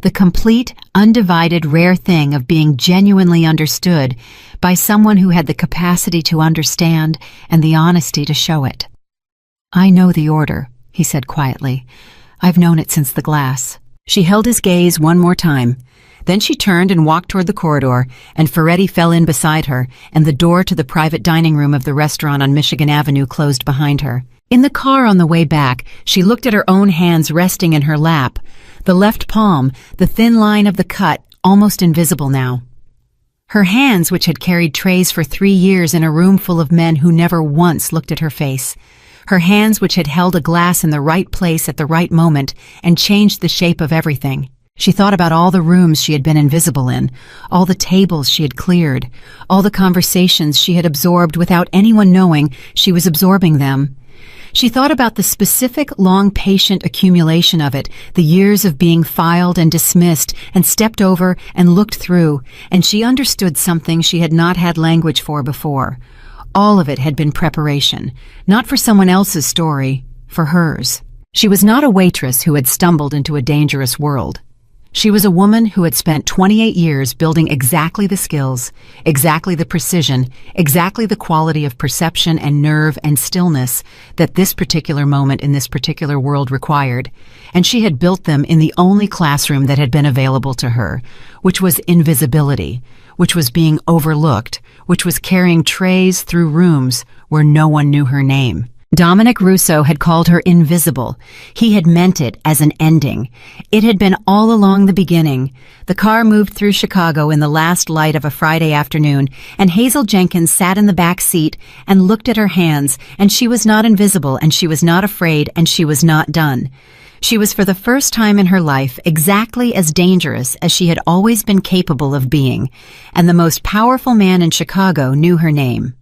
The complete, undivided, rare thing of being genuinely understood by someone who had the capacity to understand and the honesty to show it. "I know the order," he said quietly. "I've known it since the glass." She held his gaze one more time. Then she turned and walked toward the corridor, and Moretti fell in beside her, and the door to the private dining room of the restaurant on Michigan Avenue closed behind her. In the car on the way back, she looked at her own hands resting in her lap, the left palm, the thin line of the cut, almost invisible now. Her hands, which had carried trays for 3 years in a room full of men who never once looked at her face. Her hands, which had held a glass in the right place at the right moment and changed the shape of everything. She thought about all the rooms she had been invisible in, all the tables she had cleared, all the conversations she had absorbed without anyone knowing she was absorbing them. She thought about the specific, long, patient accumulation of it, the years of being filed and dismissed and stepped over and looked through, and she understood something she had not had language for before. All of it had been preparation, not for someone else's story, for hers. She was not a waitress who had stumbled into a dangerous world. She was a woman who had spent 28 years building exactly the skills, exactly the precision, exactly the quality of perception and nerve and stillness that this particular moment in this particular world required, and she had built them in the only classroom that had been available to her, which was invisibility, which was being overlooked, which was carrying trays through rooms where no one knew her name. Dominic Russo had called her invisible. He had meant it as an ending. It had been all along the beginning. The car moved through Chicago in the last light of a Friday afternoon, and Hazel Jenkins sat in the back seat and looked at her hands, and she was not invisible, and she was not afraid, and she was not done. She was for the first time in her life exactly as dangerous as she had always been capable of being, and the most powerful man in Chicago knew her name.